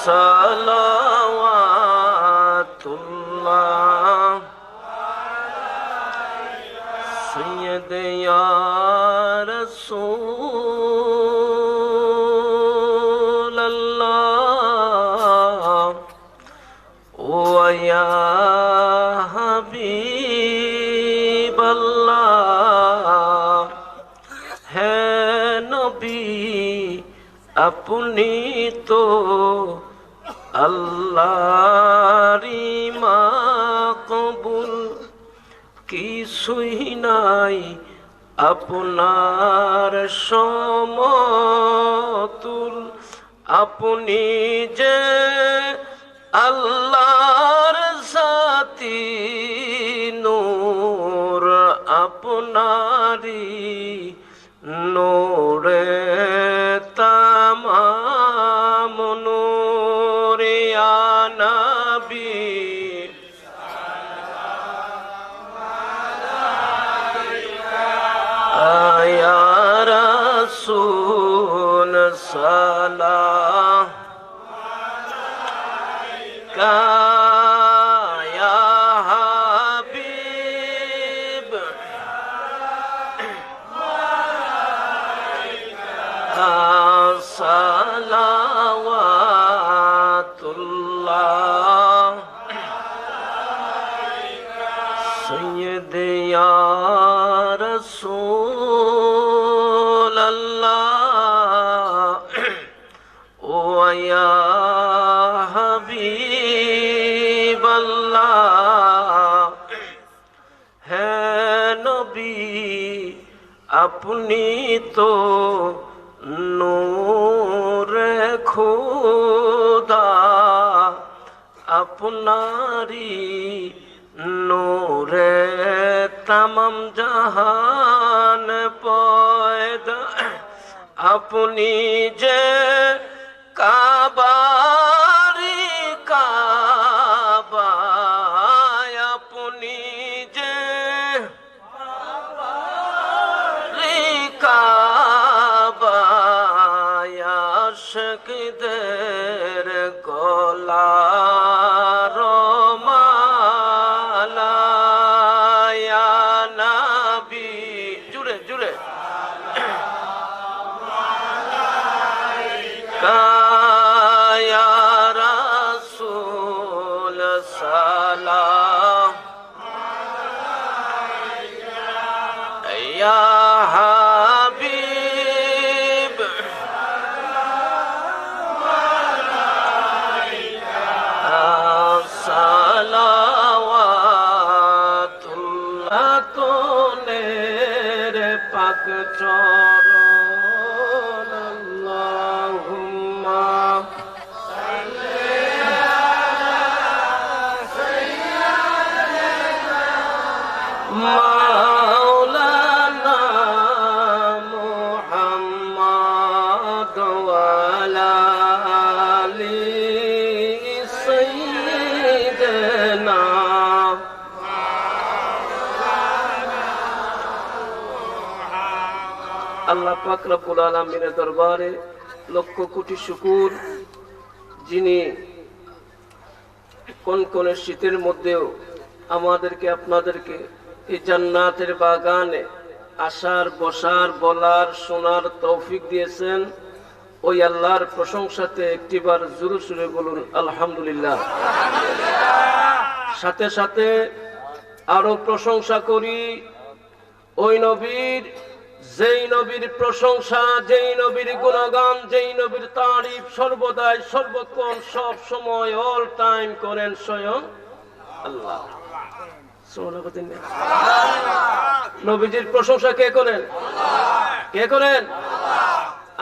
সালাওয়াতুল্লাহ সৈয়দ ইয়া রাসূলুল্লাহ ওয়া ইয়া হাবিবাল্লাহ হে নবী আপনি তো আল্লাহরই মাকবুল কিছুই নাই আপনার সমতুল আপনি যে আল্লাহর জাতি নূর আপনারই নূরে তামাম নূর ইয়া নবী ইয়া রাসূল সালাম ইয়া হাবিব সালাওয়াতুল্লাহ সৈয়দ ইয়া রাসূলুল্লাহ ওয়া ইয়া হাবিবাল্লাহ হে নবী আপনি তো নূরে খোদা আপনারি নূরে তামাম জাহান পয়দা আপনি যে কাবারি কাবা আপনি যে কাবা আশিকদের গলার মালা ইয়া নবী জুড়ে জুড়ে ইয়া রাসূল সালাম ইয়া হাবিব সালাওয়াতুল্লাহ তোনের পাক চরণ আল্লাহুম্মা মাওলানা মুহাম্মদ ওয়া আলা আলি সাইয়্যিদিনা আল্লাহ পাক রব্বুল আলামিনের দরবারে লক্ষ কোটি শুকর যিনি কোন কোন শীতের মধ্যেও আমাদেরকে আপনাদেরকে এই জান্নাতের বাগানে আসার বসার বলার শোনার তৌফিক দিয়েছেন ওই আল্লাহর প্রশংসাতে একটিবার জোরে সুরে বলুন আলহামদুলিল্লাহ। সাথে সাথে আরো প্রশংসা করি ওই নবীর যেই নবীর প্রশংসা যেই নবীর গুণগান যেই নবীর তারিফ সর্বদাই সর্বক্ষণ সব সময় অল টাইম করেন স্বয়ং আল্লাহ। নবীজির প্রশংসা কে করেন? কে করেন?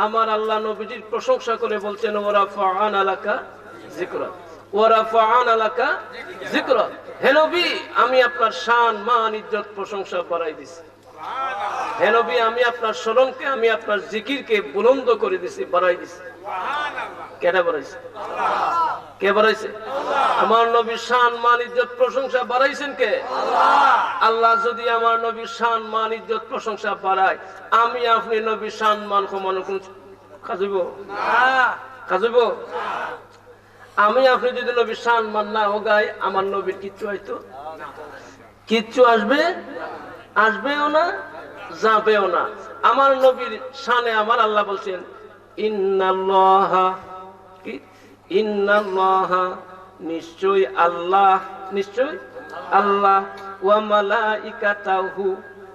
আমার আল্লাহ নবীজির প্রশংসা করে বলছেন ওয়ারাফা'না লাকা যিকরা ওয়ারাফা'না লাকা যিকরা। হে নবী আমি আপনার শান মান ইজ্জত প্রশংসা বাড়াই দিছি। হে নবী আমি আপনার স্মরণকে আমি আপনার জিকিরকে বুলন্দ করে দিছি বাড়াই দিছি। কেন বাড়াইছে? কে বাড়াইছে? আমার নবীর শান মান ইজ্জত প্রশংসা বাড়াইছেন কে? আল্লাহ যদি আমার নবীর শান মান ইজ্জত প্রশংসা বাড়ায় আমি আপনি নবীর শান মান কমানো কোন কাজব? কাজব? আমি আপনি যদি নবীর শান মান না গাই, আমার নবীর কিচ্ছু হয়তো কিচ্ছু আসবেও না, যাবেও না। আমার নবীর শানে আমার আল্লাহ বলছেন ইন্নাল্লাহা, কি ইন্নাল্লাহা, নিশ্চয় আল্লাহ, নিশ্চয় আল্লাহ, ওয়া মালাইকাতাহু,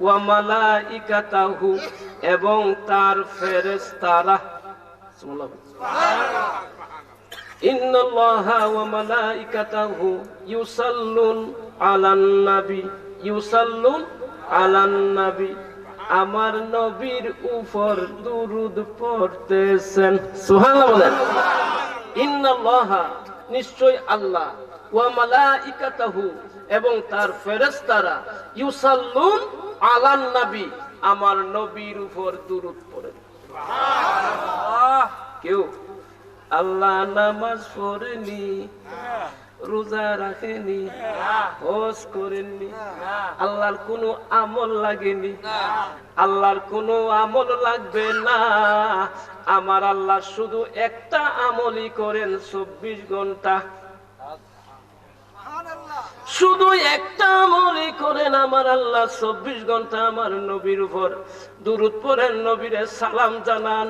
ওয়া মালাইকাতাহু, এবং তার ফেরেশতারা, সুবহানাল্লাহ, ইন্নাল্লাহা ওয়া মালাইকাতাহু ইউসাল্লুন আলান নবী, ইউসাল্লুন আলান নবী, আমার নবীর উপর দুরূদ পড়তেছেন। সুবহানাল্লাহ বলেন। ইন্নাল্লাহা, নিশ্চয় আল্লাহ, ওয়া মালাইকাতাহু, এবং তার ফেরেশতারা, ইউসাল্লুন আলান নবী, আমার নবীর উপর দুরূদ পড়ে। সুবহানাল্লাহ। কেউ আল্লাহ নামাজ পড়েনি, রোজা রাখেনি, হজ করেননি, আল্লাহর কোনো আমল লাগেনি, আল্লাহর কোনো আমল লাগবে না। আমার আল্লাহ শুধু একটা আমলই করেন 24 ঘন্টা, শুধু একটা আমলই করেন আমার আল্লাহ 24 ঘন্টা। আমার নবীর উপর দুরূদ পড়েন, নবীরে সালাম জানান।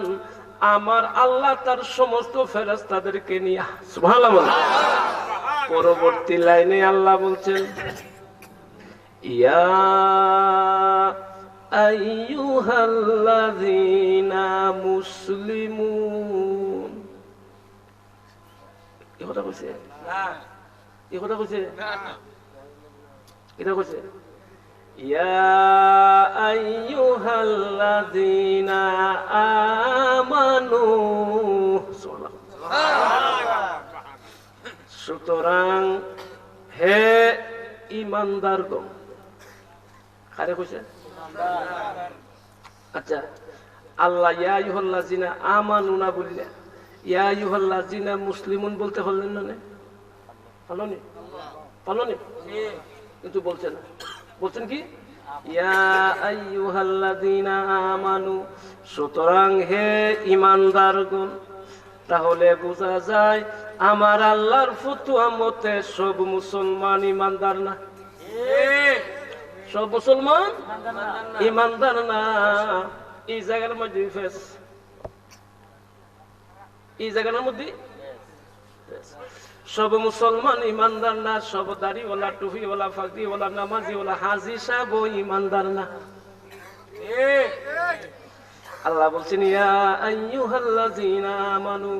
আমার আল্লাহ তার সমস্ত ফেরেশতাদেরকে নিয়ে, সুবহানাল্লাহ বলেন। পরবর্তী লাইনে আল্লাহ বলছেন ইয়া আইয়ুহাল্লাযীনা মুসলিমুন। এই কথা কইছে না, এই কথা কইছে না, এটা কইছে ইয়া আইয়ুহাল্লাযীনা আমানু। সুতরাং হে ঈমানদারগণ, কারে কইছে? আচ্ছা, আল্লাহ ইয়া আইয়ুহাল্লাযীনা আমানু না বললে ইয়া আইয়ুহাল্লাযীনা মুসলিমুন বলতে হলেন না? পালনি পালনি, কিন্তু বলছেন না। বলছেন কি ইয়া আইয়ুহাল্লাযীনা আমানু, সুতরাং হে ঈমানদারগণ। তাহলে বোঝা যায় আমার আল্লাহর ফতোয়া মতে সব মুসলমান ঈমানদার না, সব মুসলমান ঈমানদার না। এই জায়গার মধ্যে এই জায়গার মধ্যে সব মুসলমান ঈমানদার না, সব দাড়িওয়ালা, টুপিওয়ালা, ফাকরিওয়ালা, নামাজিওয়ালা, হাজি সাহেব ঈমানদার না। আল্লাহ বলছেন ইয়া আইয়ুহাল্লাযীনা আমানু,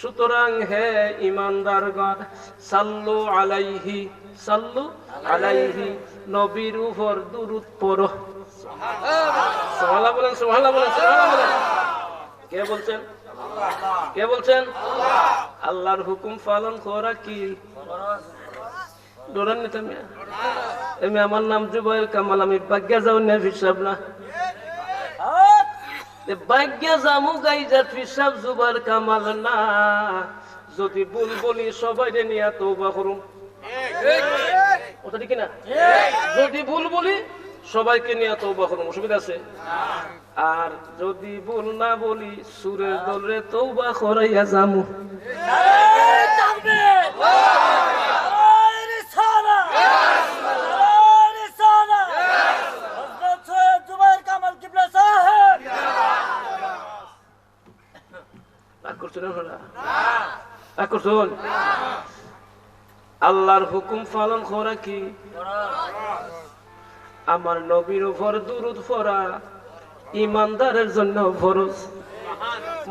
সুতরাং হে ঈমানদারগণ, সাল্লু আলাইহি, সাল্লু আলাইহি, নবীর উপর দুরূদ পড়ো। সুবহানাল্লাহ বলেন, সুবহানাল্লাহ বলেন, সুবহানাল্লাহ বলেন। কে বলছেন? কে বলছেন? আল্লাহর হুকুম পালন করা কি ডরান নিতে? আমি আমার নাম জুবাইর কামাল, আমি বাগ্যা যাও না হিসাব না, বাগ্যা জামু গাইজাত হিসাব জুবাইর কামাল না। যদি ভুল বলি সবাই নিয়ে তওবা করুম, কথা ঠিক না? যদি ভুল বলি সবাইকে নিয়ে তওবা করুম, অসুবিধা আছে? আর যদি ভুল না বলি সুরের দলে তওবা করাইয়া যামু। আল্লাহর হুকুম পালন করা কি? আমার নবীর উপর দুরূদ পড়া ঈমানদারের জন্য ফরজ,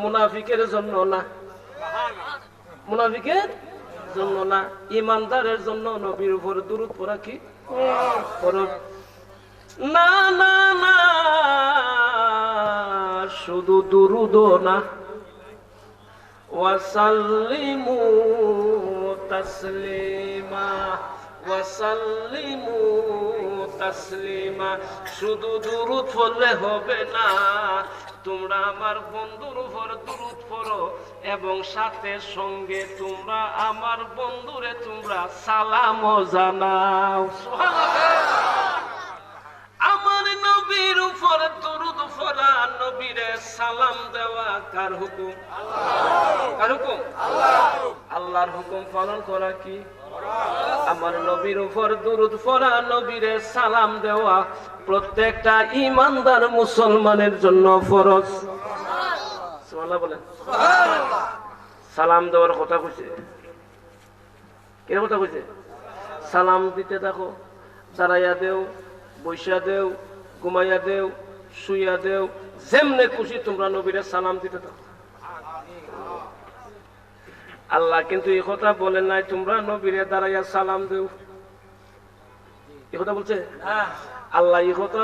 মুনাফিকের জন্য না, মুনাফিকের জন্য না, ঈমানদারের জন্য নবীর উপর দুরূদ পড়া কি ফরজ না। না না, শুধু দুরূদও না, ওয়াসাল্লিমু তাসলিমা, ওয়াসাল্লিমু তাসলিমা। শুধু দুরূদ পড়লে হবে না, তোমরা আমার বন্ধুর উপর দুরূদ পড়ো এবং সাথে সঙ্গে তোমরা আমার বন্ধুরে তোমরা সালামও জানাও। আমার নবীর উপর দুরূদ পড়া, নবীরে সালাম দেওয়া কার হুকুম? কার হুকুম? আল্লাহ। আল্লাহর হুকুম পালন করা কি? আমার নবীর উপর দুরূদ পড়া, নবীরে সালাম দেওয়া প্রত্যেকটা ঈমানদার মুসলমানের জন্য ফরজ। সুবহানাল্লাহ বলেন। সালাম দেওয়ার কথা কইছে, কে কথা কইছে? সালাম দিতে দেখো, দাঁড়াইয়া দেও, বৈশা দেও, ঘুমাইয়া দেও, শুইয়া দেও, যেমনে খুশি তোমরা নবীরে সালাম দিতে থাকো। আল্লাহ কিন্তু এই কথা বলেন নাই তোমরা নবীরে দাঁড়াইয়া সালাম দেও, এই কথা বলছে? আল্লাহ এই কথা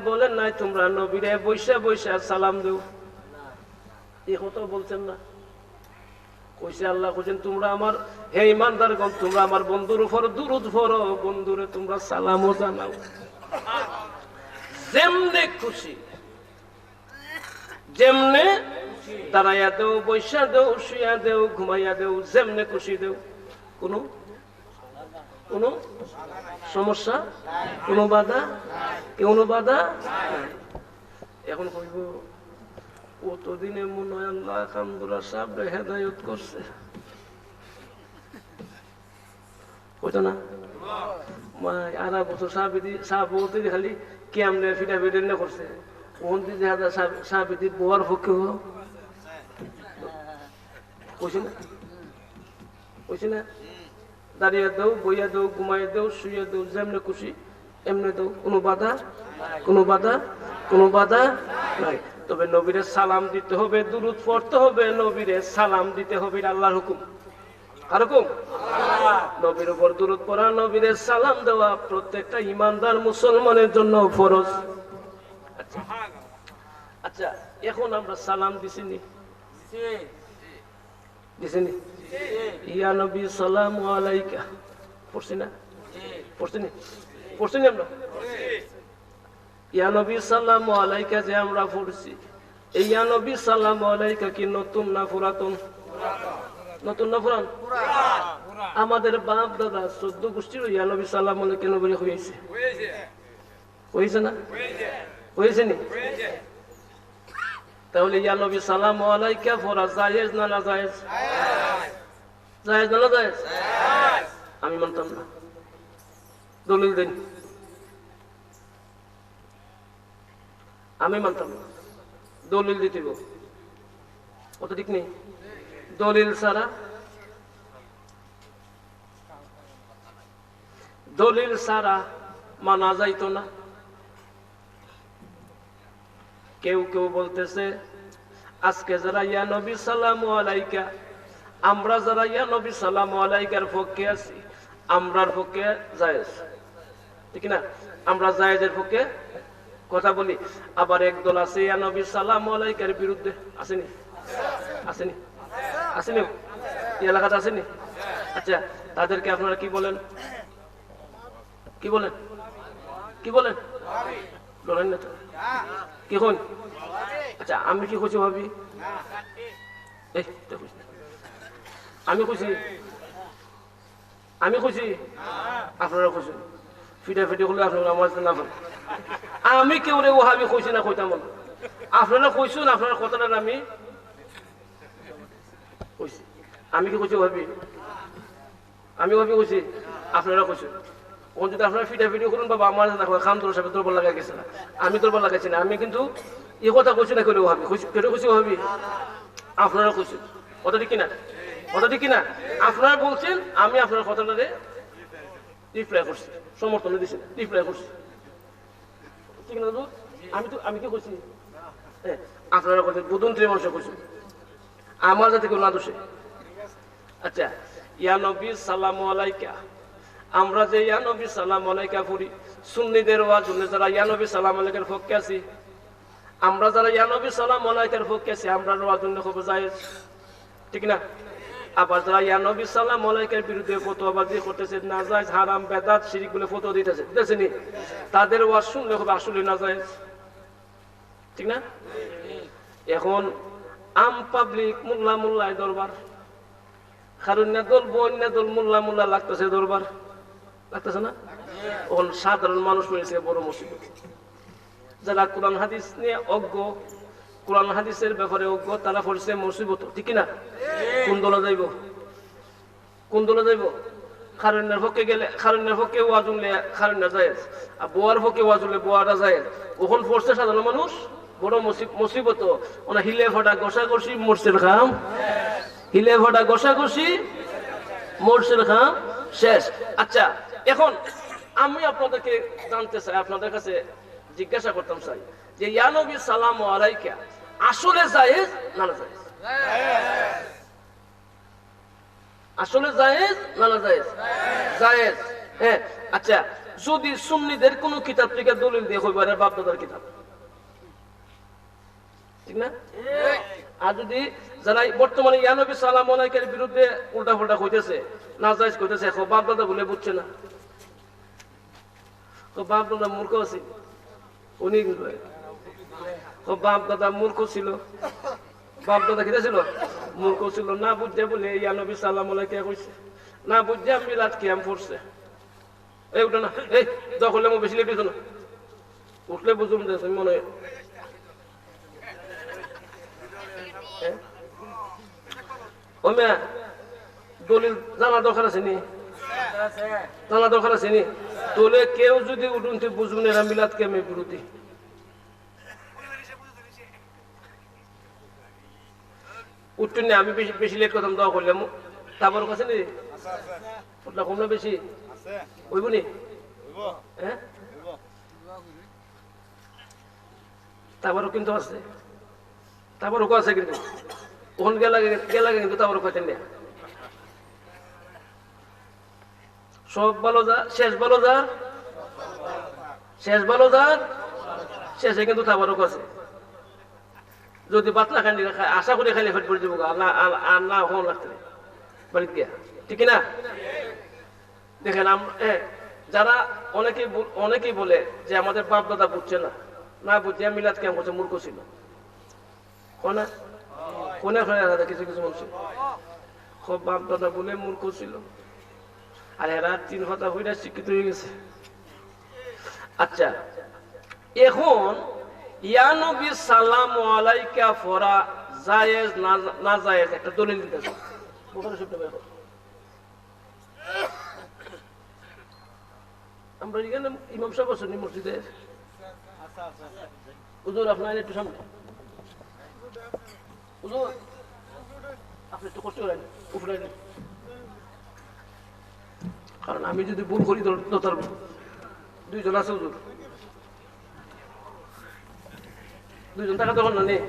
বলেন নাই তোমরা নবীরে বৈশা বৈশা সালাম দেও, এই কথা বলছেন না। কইছে আল্লাহ কইছেন তোমরা আমার হে ঈমানদারগণ তোমরা আমার বন্ধুর উপর দুরূদ পড়ো, বন্ধুরে তোমরা সালামও জানাও, যেমনে খুশি যেমনে দাঁড়াইয়া দেও, বৈশা দেও, শুইয়া দেও, ঘুমাইয়া দেও, যেমনে খুশি দেও। কোনো সমস্যা, কোনো বাধা, কোনো বাধা। এখন কইব কতদিনে মনে হয় আল্লাহ আলহামদুলিল্লাহ সাহেবরে হেদায়েত করছে, কইতো না? আর বছর সাহাবী খালি কেমনে ফিটা ফিটে না করছে, কোন দিন সাহাবী বোয়ার পক্ষে কইছি না, কইছি না? দাঁড়িয়ে দেও, বইয়া দেও, ঘুমাইয়া দেও, শুয়ে দেও, যেমনে খুশি এমনি দেও, কোনো বাধা, কোনো বাধা, কোনো বাধা নাই। তবে নবীরে সালাম দিতে হবে, দুরূদ পড়তে হবে, নবীরে সালাম দিতে হবে, আল্লাহর হুকুম। আর হুকুম নবীর উপর দুরূদ পড়া, নবীরে সালাম দেওয়া প্রত্যেকটা ঈমানদার মুসলমানের জন্য ফরজ। আচ্ছা এখন আমরা সালাম দিছিনি, দিছিনি? ইয়া নবী সালামু আলাইকা পড়ছি না? পড়ছিনি? পড়ছিনি আমরা? ইয়া নবী সালামু আলাইকা যে আমরা পড়ছি, এই ইয়া নবী সালামু আলাইকা কি নতুন না পুরাতন? নতুন না পুরান? আমাদের বাপ দাদা 14 গোষ্ঠীর ইয়া নবী সালামু আলাইকা নবী হয়েছে, হয়েছে না? হয়েছে নি? তাহলে ইয়া নবী সালামু আলাইকা পড়া জায়েজ না না জায়েজ? জায়েজ না না জায়েজ? আমি মানতাম না, দলিল দেন। আমি মানতাম না, দলিল দিতে কত ঠিক নেই, দলিল ছাড়া, দলিল ছাড়া মানা যাইতো না। কেউ কেউ বলতেছে আজকে যারা ইয়া নবী সালামু আলাইকা, আমরা যারা ইয়া নবী সালামু আলাইকার পক্ষে আছি, আমরার পক্ষে জায়েজ, ঠিক না? আমরা জায়েজের পক্ষে কথা বলি। আবার একদল আছে ইয়া নবী সালামু আলাইকার বিরুদ্ধে, আসেনি? আসেনি? আসেনি? এই এলাকাতে আসেনি? আচ্ছা তাদেরকে আপনারা কি বলেন? কি বলেন? কি বলেন? বলেন না তো কি হন? আচ্ছা আমি কি খুশি ভাবি? আমি খুশি, আমি খুশি, আপনারা খুশি? ফিটা ফিটি করলে আপনারা আমার না পান। আমি কেউ রে ওহাবি কইছি না, কইতাম না। আপনারা কইছুন, আপনার কথাটা আমি কইছি। আমি কি কইছি ভাবি? আমি ভাবি কইছি, আপনারা কইছেন। কোন যদি আপনারা ফিটা ফিটি করুন বাবা আমার খান তোর সাথে দুর্বল লাগা গেছে না, আমি দুর্বল লাগাইছি না। আমি কিন্তু এই কথা কইছি না, কেউ ভাবি কেটে কইছি ভাবি, আপনারা কইছেন। কথা ঠিক কিনা? কথা ঠিক কিনা? আপনারা বলছেন, আমি আপনার কথাটারে রিপ্লাই করছি, সমর্থন দিচ্ছি, রিপ্লাই করছি, ঠিক না? আমি কি করছি? আপনারা কথা বুধন্ত্রী মানুষ করছি, আমার যাতে কেউ না দোষে। আচ্ছা ইয়া নবী সালামু আলাইকা, আমরা যে ইয়া নবী সালামু আলাইকা পড়ি, সুন্নিদের ওয়াজ শুনলে যারা ইয়া নবী সালামু আলাইকার পক্ষে আছি, আমরা যারা ইয়া নবী সালামু আলাইকার পক্ষে আছি, আমরা ওয়াজ শুনলে খুব জায়েজ, ঠিক না? আবার যারা ইয়া নবী সালামু আলাইকার বিরুদ্ধে ফতোয়াবাজি করতেছে, নাজায়েজ, হারাম, বেদাত, শিরক বলে ফতোয়া দিতেছে, বুঝছেন? তাদের ওয়াজ শুনলে খুব আসলে নাজায়েজ, ঠিক না? এখন আম পাবলিক মোল্লা মোল্লায় দরবার, খারুন্যা দল বন্যা দল মোল্লা মোল্লা লাগতেছে দরবার, লাগতেছে না? এখন সাধারণ মানুষ রয়েছে বড় মুসিবত। যারা কোরআন হাদিস নিয়ে অজ্ঞ, কোরআন হাদিসের ব্যাপারে অজ্ঞ, তারা পড়ছে মুসিবত, ঠিক না? কোন দলে যাইব? কোন দলে যাইব? খারুনের পক্ষে গেলে খারুনের পক্ষে ওয়াজ উনলে খারুনা যায়, আর বোয়ার পক্ষে ওয়াজ উনলে বোয়ারা যায়। ওখান পড়ছে সাধারণ মানুষ, বড় মুসিবত। ওনা হিলে ফটা ঘষাঘষি মোরসের খাম, হিলে ফটা ঘষাঘষি মোরসের খাম শেষ। আচ্ছা, এখন আমি আপনাদেরকে জানতে চাই, আপনাদের কাছে জিজ্ঞাসা করতাম চাই যে ইয়া নবী সালামু আলাইকা আসলে জায়েজ না না জায়েজ? আসলে জায়েজ না না জায়েজ? জায়েজ। হ্যাঁ, আচ্ছা, যদি সুন্নিদের কোন কিতাব থেকে দলিল দিয়ে হইবারে বাপ দাদার কিতাব, ঠিক না? আর যদি যারা বর্তমানে ইয়া নবী সালামু আলাইকার বিরুদ্ধে উল্টা ফুল্টা কইতেছে, না জায়েজ কইতেছে, বাপ দাদা বলে বুঝছে না, বাপ দাদা মূর্খ আছে, উনি বাপ দাদা মূর্খ ছিল, বাপ দাদা কিটা ছিল? মূর্খ ছিল। না বুঝছে বলে ইয়া নবী সাল্লাল্লাহু আলাইহি ওয়া সাল্লাম কইছে, না বুঝছে মিলাদ কিয়াম পড়ছে। এই উঠে না, এই দখলে মো বেশি লেট না, উঠলে বুঝুম যে মনে হয় ও মেয়া দলিল জানা দরকার আছে নি? জানা দরকার আছে নি? তোলে কেউ যদি উঠুন তুই বুঝবেন এরা মিলাদ কিয়ামের বিরোধী। উঠুন না, আমি বেশি বেশি লেট করতাম দোয়া করলাম। তারপর কাছে নি ওটা কম না বেশি ওইব নি? হ্যাঁ, তারপরও কিন্তু আছে, তারপরও আছে কিন্তু ওখান গেলা কিন্তু তারপরও কইতেন না। সব ভালো যা শেষ ভালো যা, শেষ ভালো যা শেষে কিন্তু তারপরও আছে। যদি পাতলা খান্ডি আশা করে খাইলে ফেট পড়ে যাবো আর না হন লাগতে বাড়িতে গিয়া, ঠিক না? দেখেন যারা অনেকেই বলে যে আমাদের বাপ দাদা বুঝছে না, না বুঝছে মিলাদ কেমন করছে, মূর্খ ছিল। কোনে কোনে কিছু কিছু মানুষ সব বাপ দাদা বলে মূর্খ ছিল, আর এরা 3 কথা হইয়া শিক্ষিত হয়ে গেছে। আচ্ছা, এখন ইয়া নবী সাল্লাল্লাহু আলাইকা পড়া জায়েজ না জায়েজ একটা দলিল দিতেছে। আমরা এখানে ইমাম সাহেব আছেন মসজিদে, হুজুর আপনার একটু সামনে, হুজুর আপনি একটু কষ্ট করেন উপরে, কারণ আমি যদি ভুল করি তো 2 জন আছে হুজুর, 2 জন টাকা তখন না নেই।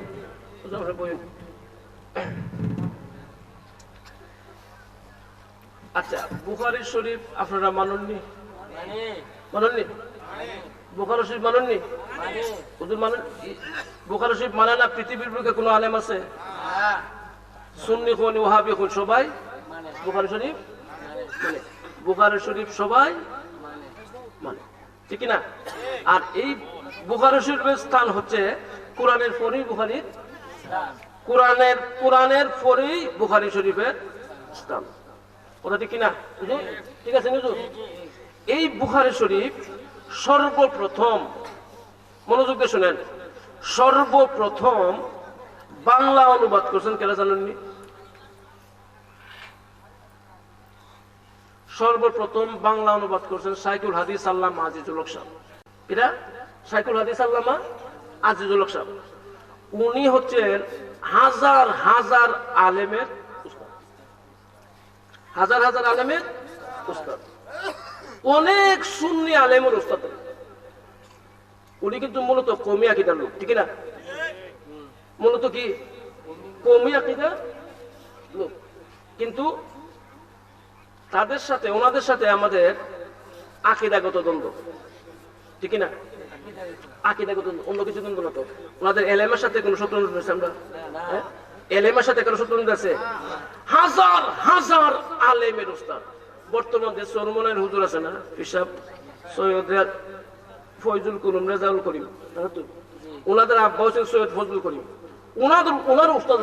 আচ্ছা, বুখারী শরীফ আপনারা মানেননি? মানেননি? বুখারী শরীফ মানেননি? হুজুর মানেন? বুখারী শরীফ মানে না? পৃথিবীর বুকে কোনো আলেম আছে? সুন্নি কোন ওয়াহাবি কোন সবাই বুখারী শরীফ মানে, বুখারী শরীফ সবাই মানে, ঠিক না? আর এই বুখারী শরীফের স্থান হচ্ছে কোরআনের পরেই বুখারীর, কোরআনের পরেই বুখারী শরীফের স্থান। কথা ঠিক কিনা? ঠিক আছে হুজুর? এই বুখারী শরীফ সর্বপ্রথম, মনোযোগ দিয়ে শুনেন, সর্বপ্রথম বাংলা অনুবাদ করছেন কেন জানেননি? সর্বপ্রথম বাংলা অনুবাদ করছেন শাইখুল হাদিস আল্লামা আজিজুল হক সাহেব। এটা শাইখুল হাদিস আল্লামা আজিজুল হক সাহেব। উনি হচ্ছেন হাজার হাজার আলেমের উস্তাদ, হাজার হাজার আলেমের উস্তাদ, অনেক সুন্নি আলেমের উস্তাদ। উনি কিন্তু মূলত কওমি আকীদার লোক, ঠিক না? মূলত কি কওমি আকীদার লোক, কিন্তু তাদের সাথে ওনাদের সাথে আমাদের আকীদাগত দ্বন্দ্ব, ঠিক না? আকীদাগত অন্য কিছু দ্বন্দ্ব না তো। ওনাদের এলেমের সাথে কোনো শত্রুতা আছে? আমরা এলেমের সাথে কোনো শত্রুতা আছে? হাজার হাজার আলেমের উস্তাদ। বর্তমান যে চরমনের হুজুর আছে না, পিসাব সৈয়দ ফয়জুল করিম, রেজাউল করিম, ওনাদের আব্বা হচ্ছেন সৈয়দ ফজলুল করিম, ওনার উস্তাদ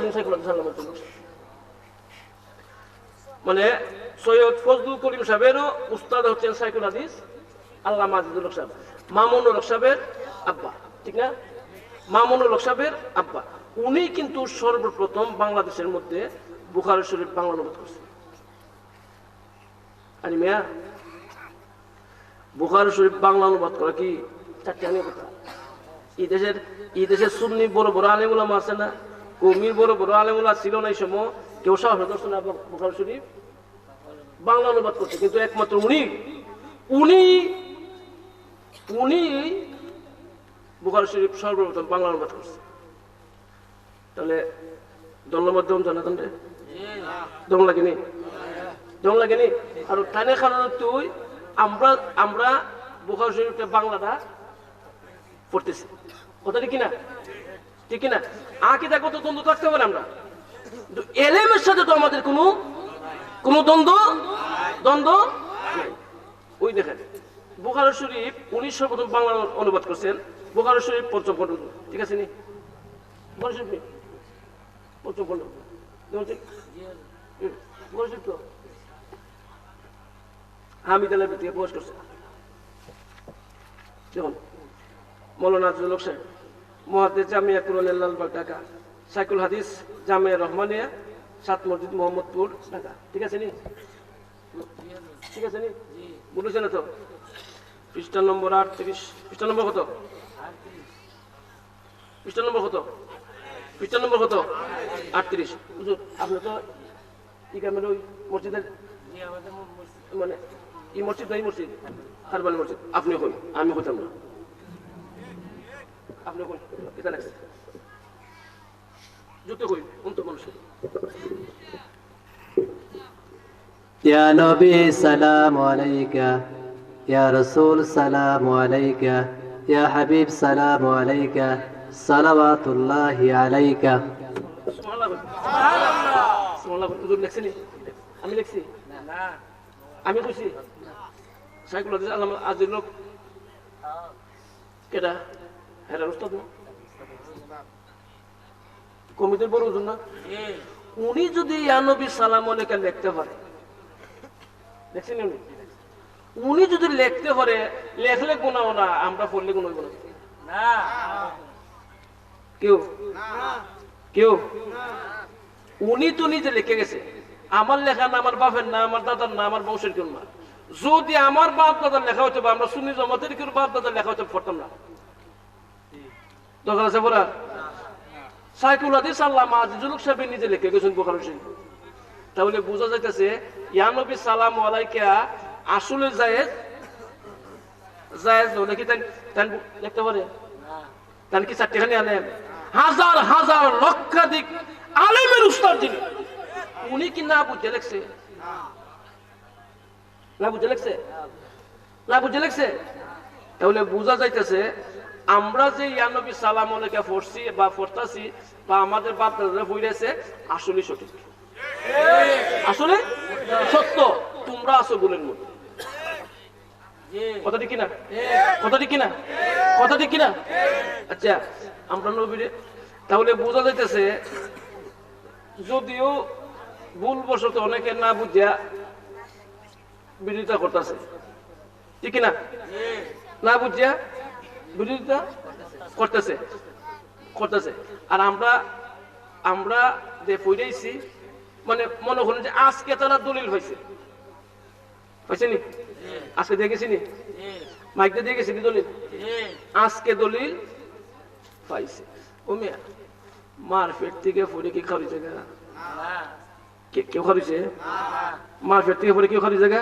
মানে সৈয়দ ফজলুল করিম সাহেবেরও উস্তাদ হচ্ছেন শাইখুল হাদিস আল্লামা আজিজুল হক সাহেব, মামুনুল হক সাহেবের আব্বা, ঠিক না? মামুনুল হক সাহেবের আব্বা। উনি কিন্তু সর্বপ্রথম বাংলাদেশের মধ্যে বুখারী শরীফ বাংলা অনুবাদ করছেন। আরে মিয়া বুখারী শরীফ বাংলা অনুবাদ করা কি চারটি কথা। এই দেশের সুন্নি বড় বড় আলেম ওলামা আছে না, কওমির বড় বড় আলেম ওলামা ছিল না এই সময়, কেউ সাহস করছে না বুখারী শরীফ বাংলা অনুবাদ করছে, কিন্তু একমাত্র উনি বুখারী শরীফ সর্বপ্রথম বাংলা অনুবাদ করছে। তাহলে ধন্যবাদ দম জানাতেন রে দম লাগেনি আর টানে খারাপ তুই আমরা বুখারী শরীফটা বাংলাটা পড়তেছি, কথা ঠিক কিনা আকিদা কত দ্বন্দ্ব থাকতে পারে আমরা, কিন্তু এলেমের সাথে তো আমাদের কোনো দ্বন্দ্ব নাই। ওই দেখেন বুখারী শরীফ 19 বাংলা অনুবাদ করছেন, বুখারী শরীফ পঞ্চম খণ্ড, ঠিক আছে নি বুখারী শরীফ পঞ্চম খণ্ড বুখারী শরীফ তো হামিদ আলার থেকে প্রকাশ করছে। দেখুন মৌলানা জুলুক সাহেব মুহাদ্দিস জামিয়া কুরআনুল লালবাগ ঢাকা, সাইকুল হাদিস জামিয়া রহমানিয়া 7 মসজিদ মোহাম্মদপুর ঢাকা, ঠিক আছে নি বলেছেন তো? পৃষ্ঠা নম্বর 38, পৃষ্ঠা নম্বর কত? পৃষ্ঠা নম্বর কত? 38। হুজুর আপনি তো কি কামের ওই মসজিদের মানে এই মসজিদ নাই, মসজিদ হারবানি মসজিদ, আপনি হই আমি হইতাম না, আপনি হই এটা লাগছে যত হই অন্ত মানুষের। ইয়া নবী সালাম আলাইকা, ইয়া রাসূল সালাম আলাইকা, ইয়া হাবিব সালাম আলাইকা, সালাওয়াতুল্লাহি আলাইকা। সুবহানাল্লাহ হুজুর লেখছেন, আমি লিখছি না, আমি কইছি সাইকুল হাদিস আল্লামা আজিল লোক কেডা হেরা উস্তাদ না কমিটির বড় হুজুর না, উনি যদি ইয়া নবী সালাম আলাইকা লিখতে পারে, দেখছেন উনি যদি লিখতে পারে, লেখলে গুনাহ না, আমরা পড়লে গুনাহ হইব না কেউ উনি তো নিজে লিখে গেছে, আমার লেখা না, আমার বাপের না, আমার দাদার না, আমার বংশের কেউ না। যদি আমার বাপ দাদার লেখা হতো বা আমরা সুন্নি জামাতের কেউ বাপ দাদার লেখা হতো পড়তাম না, দরকার আছে বলা। সাইকুল হাদিস আল্লামা আজিজুল সাহেব নিজে লিখে গেছেন বুখারী শরীফ। তাহলে বোঝা যাইতেছে ইয়া নবী সালাম আলাইকা আসলে জায়েজ হলে কি তাই লিখতে পারে? তান কি চারটিখানি আলেম, হাজার লক্ষাধিক আলেমের উস্তাদ যিনি, উনি কি না বুঝে লেখছে? তাহলে বোঝা যাইতেছে আমরা যে ইয়া নবী সালাম আলাইকা পড়ছি বা পড়তাছি বা আমাদের বাপ দাদারা পড়েছে আসলে সঠিক, আসলে সত্য, তোমরা আছো বলেন মধ্যে, কথা ঠিক কিনা? আচ্ছা আমরা নবীরে, তাহলে বোঝা যাইতেছে যদিও ভুলবশত অনেকে না বুঝিয়া বিরোধিতা করতেছে, ঠিক কিনা? না বুঝিয়া বিরোধিতা করতেছে আর আমরা যে পড়াইছি মানে মনে করেন যে আজকে তারা দলিল হয়েছে নি, আজকে দেখেছি নি মাইকটা দিয়ে গেছি দলিল, আজকে দলিল পাইছে। ও মিয়া মার পেট থেকে পড়ে কি খাওয়ার জায়গা কেউ খাওয়াইছে? মার পেট থেকে পড়ে কেউ খাওয়ার জায়গা?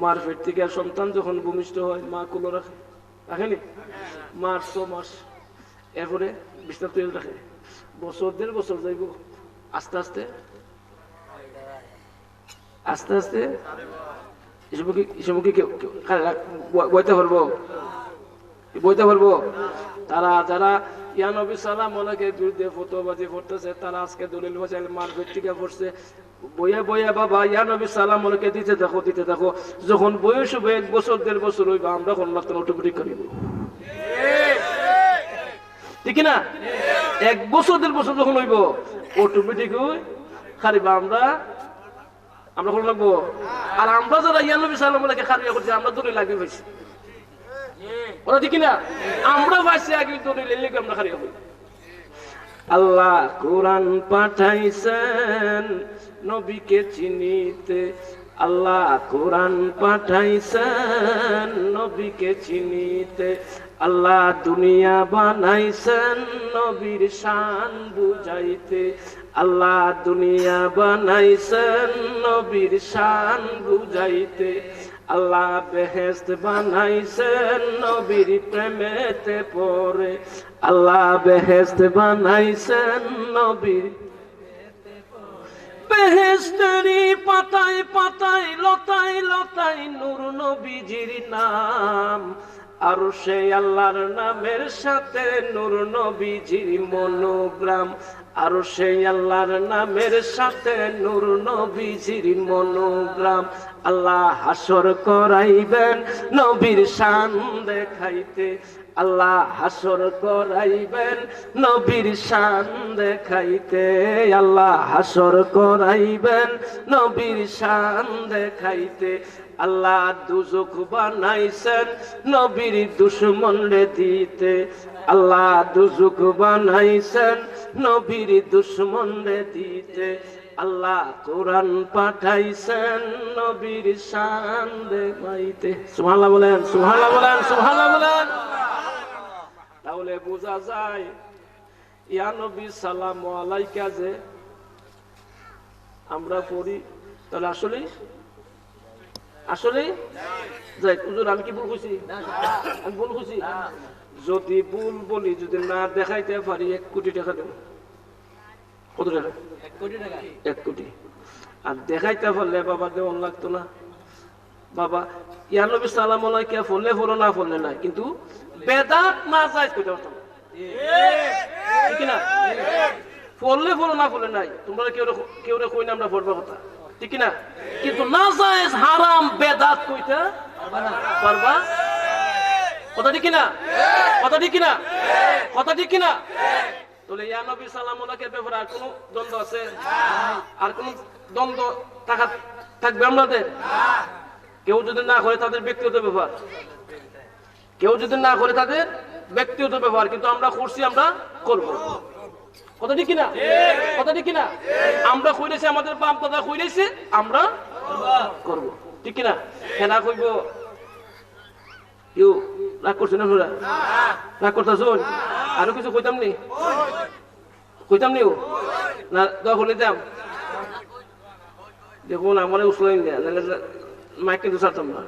মার পেট থেকে সন্তান যখন ভূমিষ্ঠ হয় মা কুলো রাখেনি, মার 6 মাস, এরপরে বিছনা তৈরি রাখে, বছর 1.5 বছর যাইব, আস্তে আস্তে বইতে পারবো। তারা যারা ইয়া নবী সালাম আলাইহির বিরুদ্ধে ফতোয়াবাজি করতেছে, তারা আজকে দলিল বসাইল মার ব্যক্তিকে পড়ছে, বইয়া বাবা ইয়া নবী সালাম আলাইহি দিতে দেখো, যখন বয়স হবে 1 বছর 1.5 বছর হইবা, আমরা কোন অটোমেটিক করিব, ঠিক না? 1 বছর 1.5 বছর যখন হইব অটোমেটিক খারিবা, আমরা কোন লাগবো। আর আমরা যারা ইয়া নবী সালাম আলাইহি খারিয়া করছি, আমরা দলিল লাগি হইছি, ওরা ঠিক না? আমরা ভাইছি আগে দলিল লিখে আমরা খারিয়া হই। আল্লাহ কোরআন পাঠাইছেন নবীকে চিনিতে আল্লাহ কোরআন পাঠাইছেন। নবীকে চিনিতে আল্লাহ দুনিয়া বানাইছেন। নবীর শান বুঝাইতে আল্লাহ দুনিয়া বানাইছেন। নবীর শান বুঝাইতে আল্লাহ বেহেশত বানাইছেন। নবীর প্রেমেতে পড়ে আল্লাহ বেহেশত বানাইছেন। নবীর বেহেশতেরি পাতায় পাতায় লতায় লতায় নূর নবীজির নাম। আর সেই আল্লাহর নামের সাথে নূর নবীজির মনোগ্রাম। আর সেই আল্লাহর নামের সাথে নূর নবীজির মনোগ্রাম। আল্লাহ হাসর করাইবেন নবীর শান দেখাইতে। আল্লাহ হাসর করাইবেন নবীর শান দেখাইতে। আল্লাহ হাসর করাইবেন নবীর শান দেখাইতে। আল্লাহ দুজক বানাইছেন নবীর দুশমনরে দিতে। আল্লাহ দুজক বানাইছেন নবীর দুশমনরে দিতে। আল্লাহ কোরআন পাঠাইছেন নবীর শান দেখাইতে। সুবহানাল্লাহ বলেন, সুবহানাল্লাহ বলেন, সুবহানাল্লাহ বলেন। তাহলে বোঝা যায় ইয়া নবী সালামু আলাইকা যে আমরা পড়ি, তাহলে আসলে আসলে যাই হুজুর আমি কি ভুল কইছি? আমি ভুল কইছি? যদি ভুল বলি, যদি না দেখাইতে পারি 1 কোটি টাকা দেব। কত টাকা? 1 কোটি টাকা। 1 কোটি। আর দেখাইতে পারলে বাবা দেওয়ান লাগতো না। বাবা ইয়া নবী সালামু আলাইকা ফলে ফলো না ফলে না, কিন্তু বেদাত না যায় কইতে পারতাম ঠিক না? ফলে ফলো না ফলে নাই, তোমরা কেউ কই না আমরা পড়বার কথা ঠিক না, কিন্তু না যায় হারাম বেদাত কইতে পারবা। কথা ঠিক না? কথা ঠিক না? কথা ঠিক না? তাহলে ইয়া নবী সালামু আলাইহির ব্যাপারে আর কোনো দ্বন্দ্ব আছে? আর কোনো দ্বন্দ্ব থাকবে আমাদের? কেউ যদি না করে তাদের ব্যক্তিগত ব্যাপার, কেউ যদি না করে তাদের ব্যক্তিগত ব্যাপার, কিন্তু আমরা করছি, আমরা করব। কথা ঠিক না? কথা ঠিক না? আমরা কইরেছি, আমাদের বাপ দাদা কইরেছে, আমরা করব। ঠিক না? হেনা কইব কেউ রাগ করছে না? রাগ করতে শুন, আরো কিছু কইতাম নি? কইতাম নি না? দখল নিতাম। দেখুন আমার উসলাই না, মাইক কিন্তু ছাড়তাম না।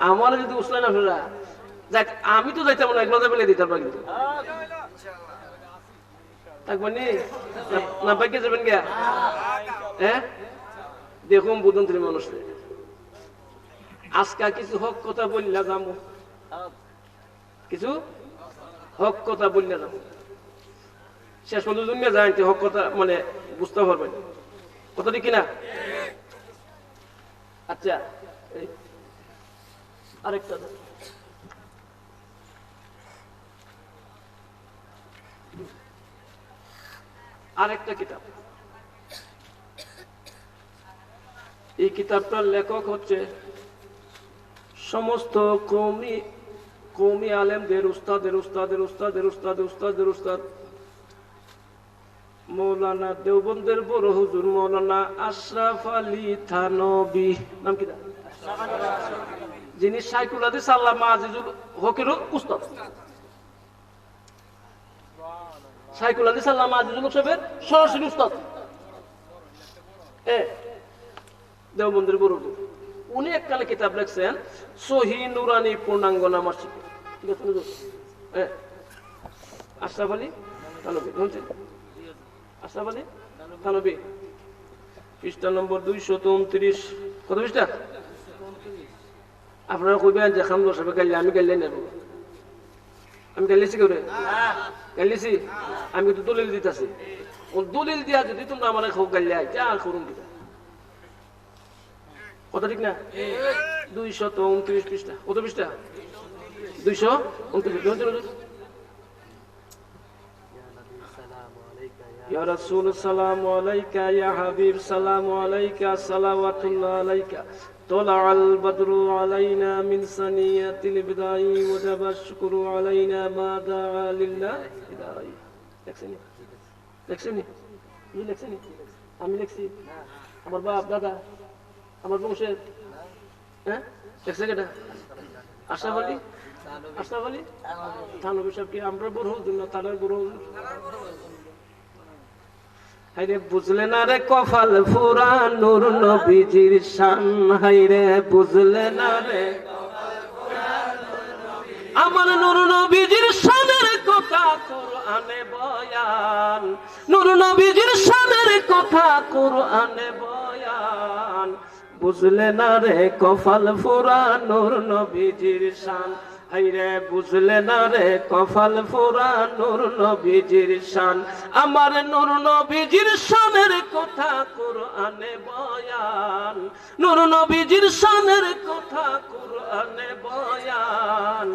আমার যদি উসলাই না ফেরা যাক, আমি তো যাইতাম না, এগুলো যাবে দিতাম না। কিন্তু থাকবেন না বাইকে যাবেন গিয়া? হ্যাঁ দেখুন বুদন্ত্রী মানুষ আজকা কিছু হক কথা বললা যাবো, কিছু হক কথা বললা যাবো, শেষ পর্যন্ত দুনিয়া যায় হক কথা মানে বুঝতে পারবেন। কথা ঠিক কিনা? আচ্ছা আরেকটা আরেকটা কিতাব, এই কিতাবটার লেখক হচ্ছে সমস্ত কওমি আলেমদের উস্তাদের উস্তাদের উস্তাদের উস্তাদের উস্তাদের উস্তাদ মৌলানা দেওবন্দের বড় হুজুর মৌলানা আশরাফ আলী থানবী। নাম কি? যিনি শাইখুল হাদিস আল্লামা আজিজুল হকের উস্তাদ। শাইখুল হাদিস আল্লামা আজিজুল হক সাহেবের সরাসরি উস্তাদ দেওবন্দের বড় হুজুর। উনি একখানে কিতাব লিখছেন সহিহ নুরানী পূর্ণাঙ্গ নামাজ শিখে। ঠিক আছে? আশরাফ আলী থানবী শুনছেন? আশরাফ আলী থানবী, পৃষ্ঠা নম্বর 229। কত পৃষ্ঠা? আপনারা কইবেন যে খামদুল সাহেব গাইলে, আমি গাইলে নেব। আমি গাইলেছি কেউ রে? গাইলেছি? আমি কিন্তু দলিল দিতেছি। দলিল দিয়া যদি তোমরা আমার খুব গাইলে যা করুন কিনা। কথা ঠিক না? 229 পৃষ্ঠা। কত পৃষ্ঠা? 229। ইয়া রাসূল সালামু আলাইকা, ইয়া হাবিব সালামু আলাইকা, সালাওয়াতুল্লাহ আলাইকা। طلع البدر علينا من ثنية البداء وجب الشكر علينا ما دعا لله. দেখছেন? আমি লিখছি? আমার বাপ দাদা আমার বংশের? হ্যাঁ দেখছে কেটা? আশরাফ আলী, আশরাফ আলী থানবী সাহেব কি আমরা বড় হুজুর না তাদের বড় হুজুর? হাইরে বুঝলে না রে কপাল ফুরা নূর নবীজির শান, হাইরে বুঝলে না রে আমার নূর নবীজির শানের কথা কুরআনে বয়ান, নূর নবীজির শানের কথা কুরআনে বয়ান, বুঝলে না রে কপাল ফুরা নূর নবীজির শান, হাইরে বুঝলে না রে কপাল ফুরা নূর নবীজির শান, আমার নূর নবীজির শানের কথা কুরআনে বয়ান, নূর নবীজির শানের কথা কুরআনে বয়ান,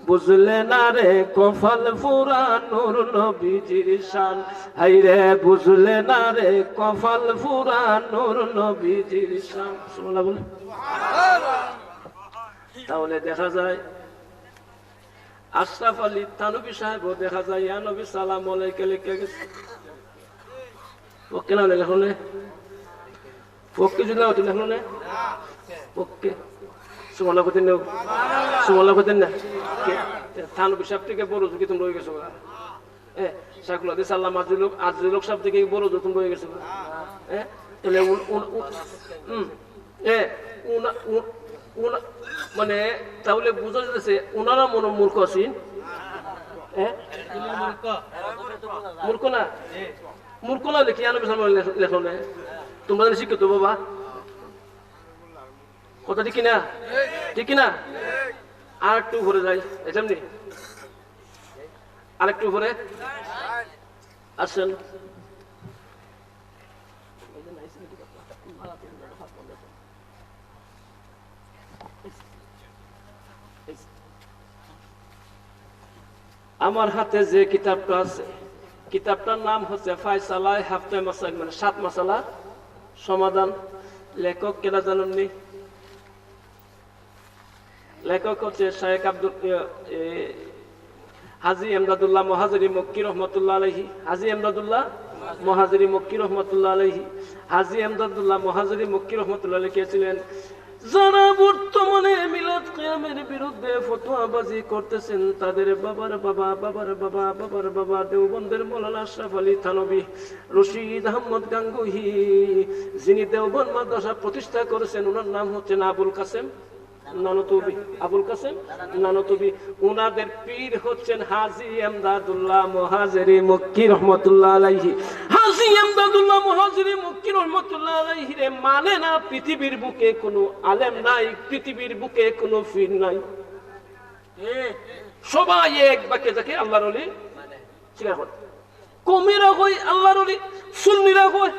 বুঝলে না রে কপাল ফুরা নূর নবীজির শান, হাইরে বুঝলে না রে কপাল ফুরা নূর নবীজির শান। সুবহানাল্লাহ বলে। তাহলে দেখা যায় আশরাফ আলী থানবী সাহেবও দেখা যায় ইয়া নবী সালাম আলাইকা লিখে গেছে। ওকে না লেখো না? ওকে যদি না হতো লেখো না? ওকে সুবহানাল্লাহ কইতেন না? সুবহানাল্লাহ কইতেন না? থানবী সাহেব থেকে বড় কি তুমি রয়ে গেছো? হ্যাঁ শাকুল হাদিস আল্লাহ আজিলুক সাহেব থেকে বড় তুমি রয়ে গেছো? হ্যাঁ তাহলে মানে তাহলে বোঝা যাচ্ছে ওনারা মনে মূর্খ আছেন। মূর্খ না? মূর্খ না লিখি লেখো না? তোমরা শিক্ষিত বাবা, কথা ঠিক কিনা? ঠিক কিনা? আর একটু উপরে যাই, এমনি আর একটু উপরে আসেন। আমার হাতে যে কিতাবটা আছে, কিতাবটার নাম হচ্ছে ফায়সালা হাফতে মাসাইল, মানে 7 মাসালা সমাধান। লেখক কেনা জানেননি? লেখক হচ্ছে শায়েখ হাজী এমদাদুল্লাহ মুহাজিরি মক্কি রহমতুল্লাহ আলাইহি। হাজী এমদাদুল্লাহ মুহাজিরি মক্কি রহমতুল্লাহ আলাইহি। হাজী এমদাদুল্লাহ মুহাজিরি মক্কি রহমতুল্লাহ আলাইহি কে ছিলেন? যারা বর্তমানে মিলাদ কিয়ামের বিরুদ্ধে ফতোয়াবাজি করতেছেন তাদের বাবার বাবা বাবার বাবা বাবার বাবা দেওবন্দের মৌলানা আশরাফ আলী থানবী রশিদ আহমদ গাঙ্গুহি, যিনি দেওবন্দ মাদ্রাসা প্রতিষ্ঠা করেছেন, ওনার নাম হচ্ছে আবুল কাসেম নানতুবি। আবুল কাসেম নানতুবি। ওনাদের পীর হচ্ছেন হাজী এমদাদুল্লাহ মুহাজিরি মক্কি রহমতুল্লাহ আলাইহি। হাজী এমদাদুল্লাহ মুহাজিরি মক্কি রহমতুল্লাহ আলাইহি রে মানে না পৃথিবীর বুকে কোনো আলেম নাই, পৃথিবীর বুকে কোনো পীর নাই, সবাই এক বাক্যে যাকে আল্লাহর ওলি স্বীকার করে। কমিরা কই আল্লাহর ওলি, সুন্নিরা কই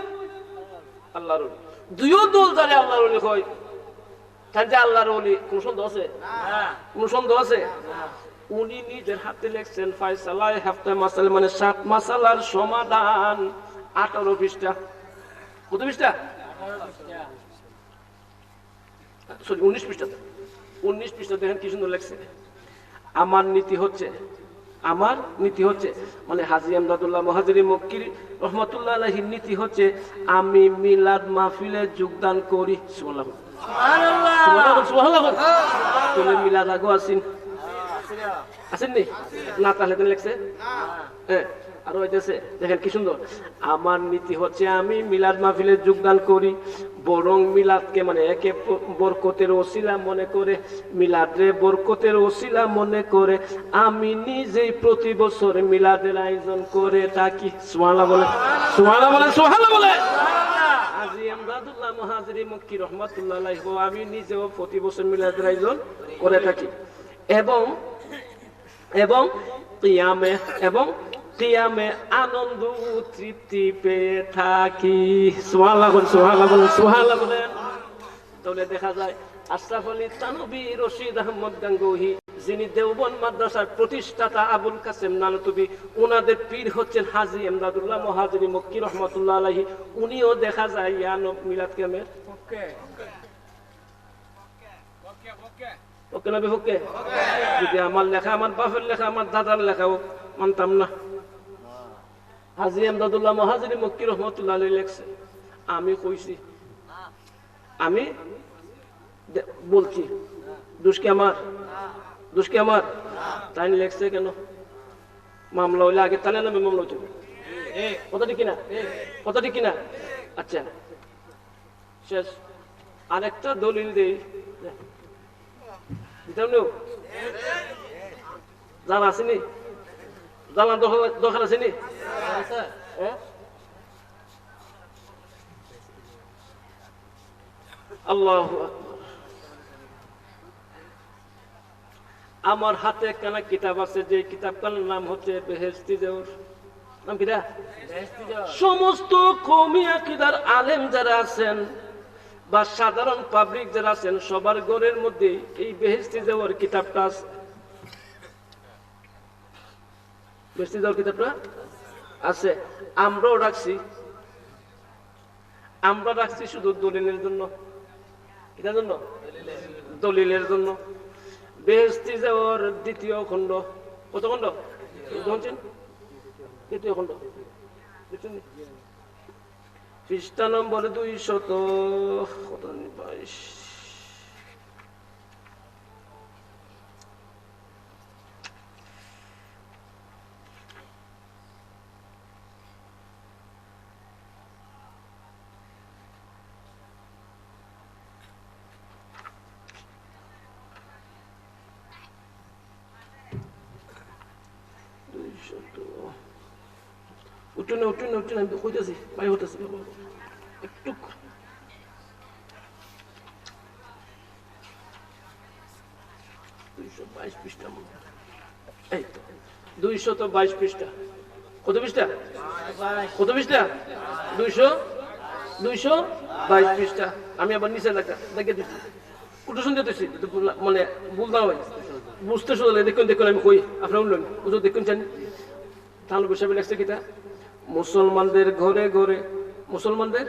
আল্লাহর ওলি, দুইও দল যারে আল্লাহর ওলি কয় তাহলে আল্লাহর ওলি। কোন সন্দেহ আছে? কোন সন্দেহ আছে? উনি নিজের হাতে লিখছেন ফায়সালা হাফতে মাসাইল, মানে 7 মাসালার সমাধান। 18 পৃষ্ঠা। কত পৃষ্ঠা? সরি 19 পৃষ্ঠা। 19 পৃষ্ঠা দেখেন কি সুন্দর লেখছে। আমার নীতি হচ্ছে, আমার নীতি হচ্ছে, মানে হাজী এমদাদুল্লাহ মুহাজিরি মক্কি রহমতুল্লাহ আলাইহির নীতি হচ্ছে আমি মিলাদ মাহফিলে যোগদান করি। সুবহানাল্লাহ সুবহানাল্লাহ সুবহানাল্লাহ। তুমি মিলাদ আগো আছেন? আসেননি না? তাহলে তো লেখছে হ্যাঁ। আর হইতেছে দেখেন কি সুন্দর। আমার নীতি হচ্ছে আমি মিলাদ মাহফিলে যোগদান করি, বরং মিলাদকে মানে একে বরকতের ওসিলা মনে করে, মিলাদে বরকতের ওসিলা মনে করে আমি নিজেই প্রতি বছর মিলাদের আয়োজন করে থাকি। সুবহানাল্লাহ বলে, সুবহানাল্লাহ বলে, সুবহানাল্লাহ বলে। হাজী এমদাদুল্লাহ মুহাজিরি মক্কি রহমাতুল্লাহ আলাইহি, আমি নিজেও প্রতি বছর মিলাদের আয়োজন করে থাকি এবং এবং কিয়ামে এবং কিয়ামে আনন্দ তৃপ্তি পেয়ে থাকি। সুবহানাল্লাহ সুবহানাল্লাহ সুবহানাল্লাহ বলেন। তাহলে দেখা যায় আশরাফ আলী থানবী রশিদ আহমদ গাঙ্গুহি, যিনি দেওবন্দ মাদ্রাসার প্রতিষ্ঠাতা আবুল কাসেম নানতুবি, ওনাদের পীর হচ্ছেন হাজী এমদাদুল্লাহ মুহাজিরি মক্কি রহমতুল্লাহ আলাইহি। উনিও দেখা যায় মিলাদ কিয়ামের ওকে নবী ওকে। যদি আমার লেখা, আমার বাপের লেখা, আমার দাদার লেখাও মানতাম না। হাজী এমদাদুল্লাহ মুহাজিরি মক্কি রহমতুল্লাহ আলাইহি লেখছে আমি কইছি, আমি বলছি, দোষ কি আমার? দোষ কি আমার? তাই লেখছে কেন? মামলা হইলে আগে তাহলে নামে মামলা হইতে কথা ঠিক কিনা? কথা ঠিক কিনা? আচ্ছা শেষ। আরেকটা দলিল দেই, জানা আসেনি? জানার দরকার আসেনি? আল্লাহু আকবার। আমার হাতে একখানা কিতাব আছে, যে কিতাবটার নাম হচ্ছে বেহেশতি জোহর। নাম কিটা? সমস্ত কওমি আকীদার আলেম যারা আছেন বা সাধারণ পাবলিক যারা আছেন সবার ঘরের মধ্যে এই বেহেশতি জোহর কিতাবটা আছে। বেহেশতি জোহর কিতাবটা আছে। আমরাও রাখছি, আমরা রাখছি শুধু দলিলের জন্য। কিটার জন্য? দলিলের জন্য। বেহেশতি জোহর দ্বিতীয় খণ্ড। কত খণ্ড? দ্বিতীয় খণ্ড। পৃষ্ঠা নম্বর 222। উঠুন উঠুন উঠুন, আমি কইতেছি ভাই, হতেছি একটু। 222 পৃষ্ঠা, এই তো 222 পৃষ্ঠা। কত পৃষ্ঠা? কত পৃষ্ঠা? 222 পৃষ্ঠা। আমি আবার নিচে দেখে দিচ্ছি, উঠে শুনতে দিচ্ছি, মানে বুঝলাম ভাই, বুঝতে শুধু দেখুন দেখুন, আমি কই আপনার উঠলেন বুঝো দেখুন চান। তাহলে বসে লেখছে কিটা? মুসলমানদের ঘরে ঘরে, মুসলমানদের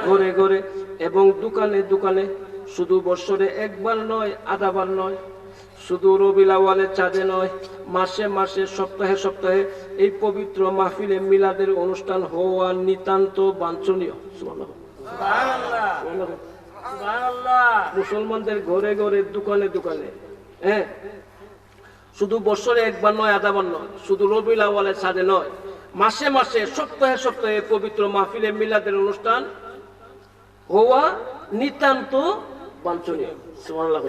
ঘরে ঘরে এবং দোকানে দোকানে, শুধু বছরে একবার নয়, আধাবার নয়, শুধু রবিউল আউয়ালের চাঁদে নয়, মাসে মাসে, সপ্তাহে সপ্তাহে এই পবিত্র মাহফিলে মিলাদের অনুষ্ঠান হওয়া নিতান্ত বাঞ্ছনীয়। মুসলমানদের ঘরে ঘরে, দোকানে দোকানে, হ্যাঁ, শুধু বছরে একবার নয়, আধাবার নয়, শুধু রবিউল আউয়ালের চাঁদে নয়, মাসে মাসে, সপ্তাহে সপ্তাহে পবিত্র মাহফিলে মিলাদের অনুষ্ঠান হওয়া নিতান্ত বাঞ্ছনীয়। সুবহানাল্লাহ।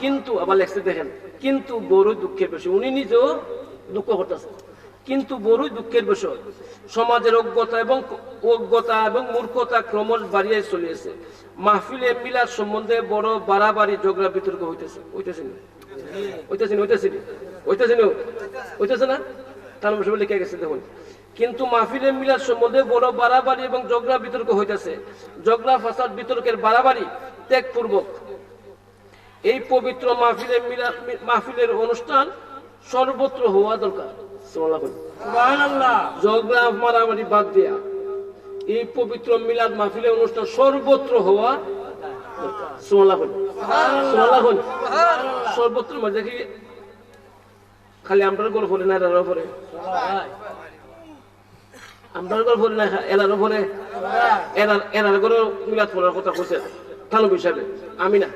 কিন্তু আবার লেখতে দেখেন, কিন্তু বড় দুঃখের বিষয়, উনি নিজেও দুঃখ করতেছে, কিন্তু বড়ই দুঃখের বিষয়, সমাজের অজ্ঞতা এবং মূর্খতা ক্রমশ বাড়িয়ে চলিয়েছে। মাহফিলে মিলাদ সম্বন্ধে বড় বাড়াবাড়ি ঝগড়া বিতর্ক হইতেছে। হইতেছে না? তার বিষয় লিখে গেছে দেখুন। কিন্তু মাহফিলে মিলাদ সম্বন্ধে বড় বাড়াবাড়ি এবং ঝগড়া বিতর্ক হইতেছে। ঝগড়া ফাসাদ বিতর্কের বাড়াবাড়ি ত্যাগপূর্বক এই পবিত্র মাহফিলের অনুষ্ঠান সর্বত্র হওয়া দরকার। ঝগড়া মারামারি বাদ দিয়া এই পবিত্র মিলাদ মাহফিলের অনুষ্ঠান সর্বত্র হওয়া সর্বত্র। দেখি খালি আমরা গল্প না, এরারও পরে, আমরা গল্প না, এরারও পরে, এরার করে মিলাদ পড়ার কথা কইছে থানব হিসাবে। আমি না,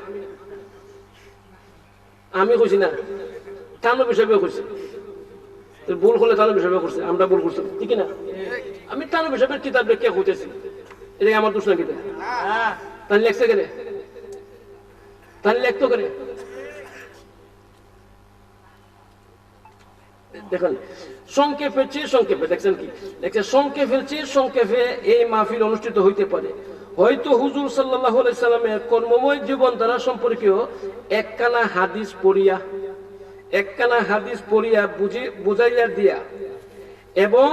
আমি কইছি না, থানব হিসাবে কইছি। ভুল করলে থানব হিসাবে করছে, আমরা ভুল করছি, ঠিক না? আমি থানব হিসাবে কিতাব কে হইতেছি, এটা আমার দোষ না। কিতাব তাহলে লেখছে কেন? তাহলে লেখতো করে দেখেন, সংক্ষেপে চেয়ে সংক্ষেপে, দেখছেন কি দেখছেন, সংক্ষেপের চেয়ে সংক্ষেপে এই মাহফিল অনুষ্ঠিত হইতে পারে। হয়তো হুজুর সাল্লাল্লাহু আলাইহি সাল্লামের কর্মময় জীবন দ্বারা সম্পর্কীয় একখানা হাদিস পড়িয়া বুঝাইয়া দিয়া এবং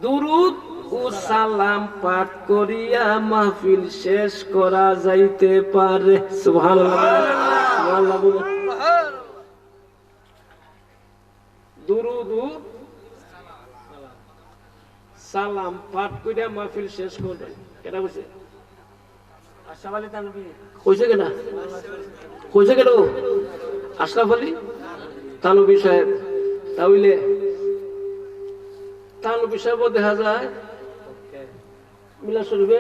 দুরুদ ও সালাম পাঠ করিয়া মাহফিল শেষ করা যাইতে পারে। সুবহানাল্লাহ। দুরুদ ও সালাম পাঠ করিয়া মাহফিল শেষ করবেন। কেটা কইছে? আশরাফ আলী থানভী কইছে কেনা? কইছে কেন? আশরাফ আলী থানভী সাহেব। তাহলে থানভী সাহেব দেখা যায় মিলাদ শরীফে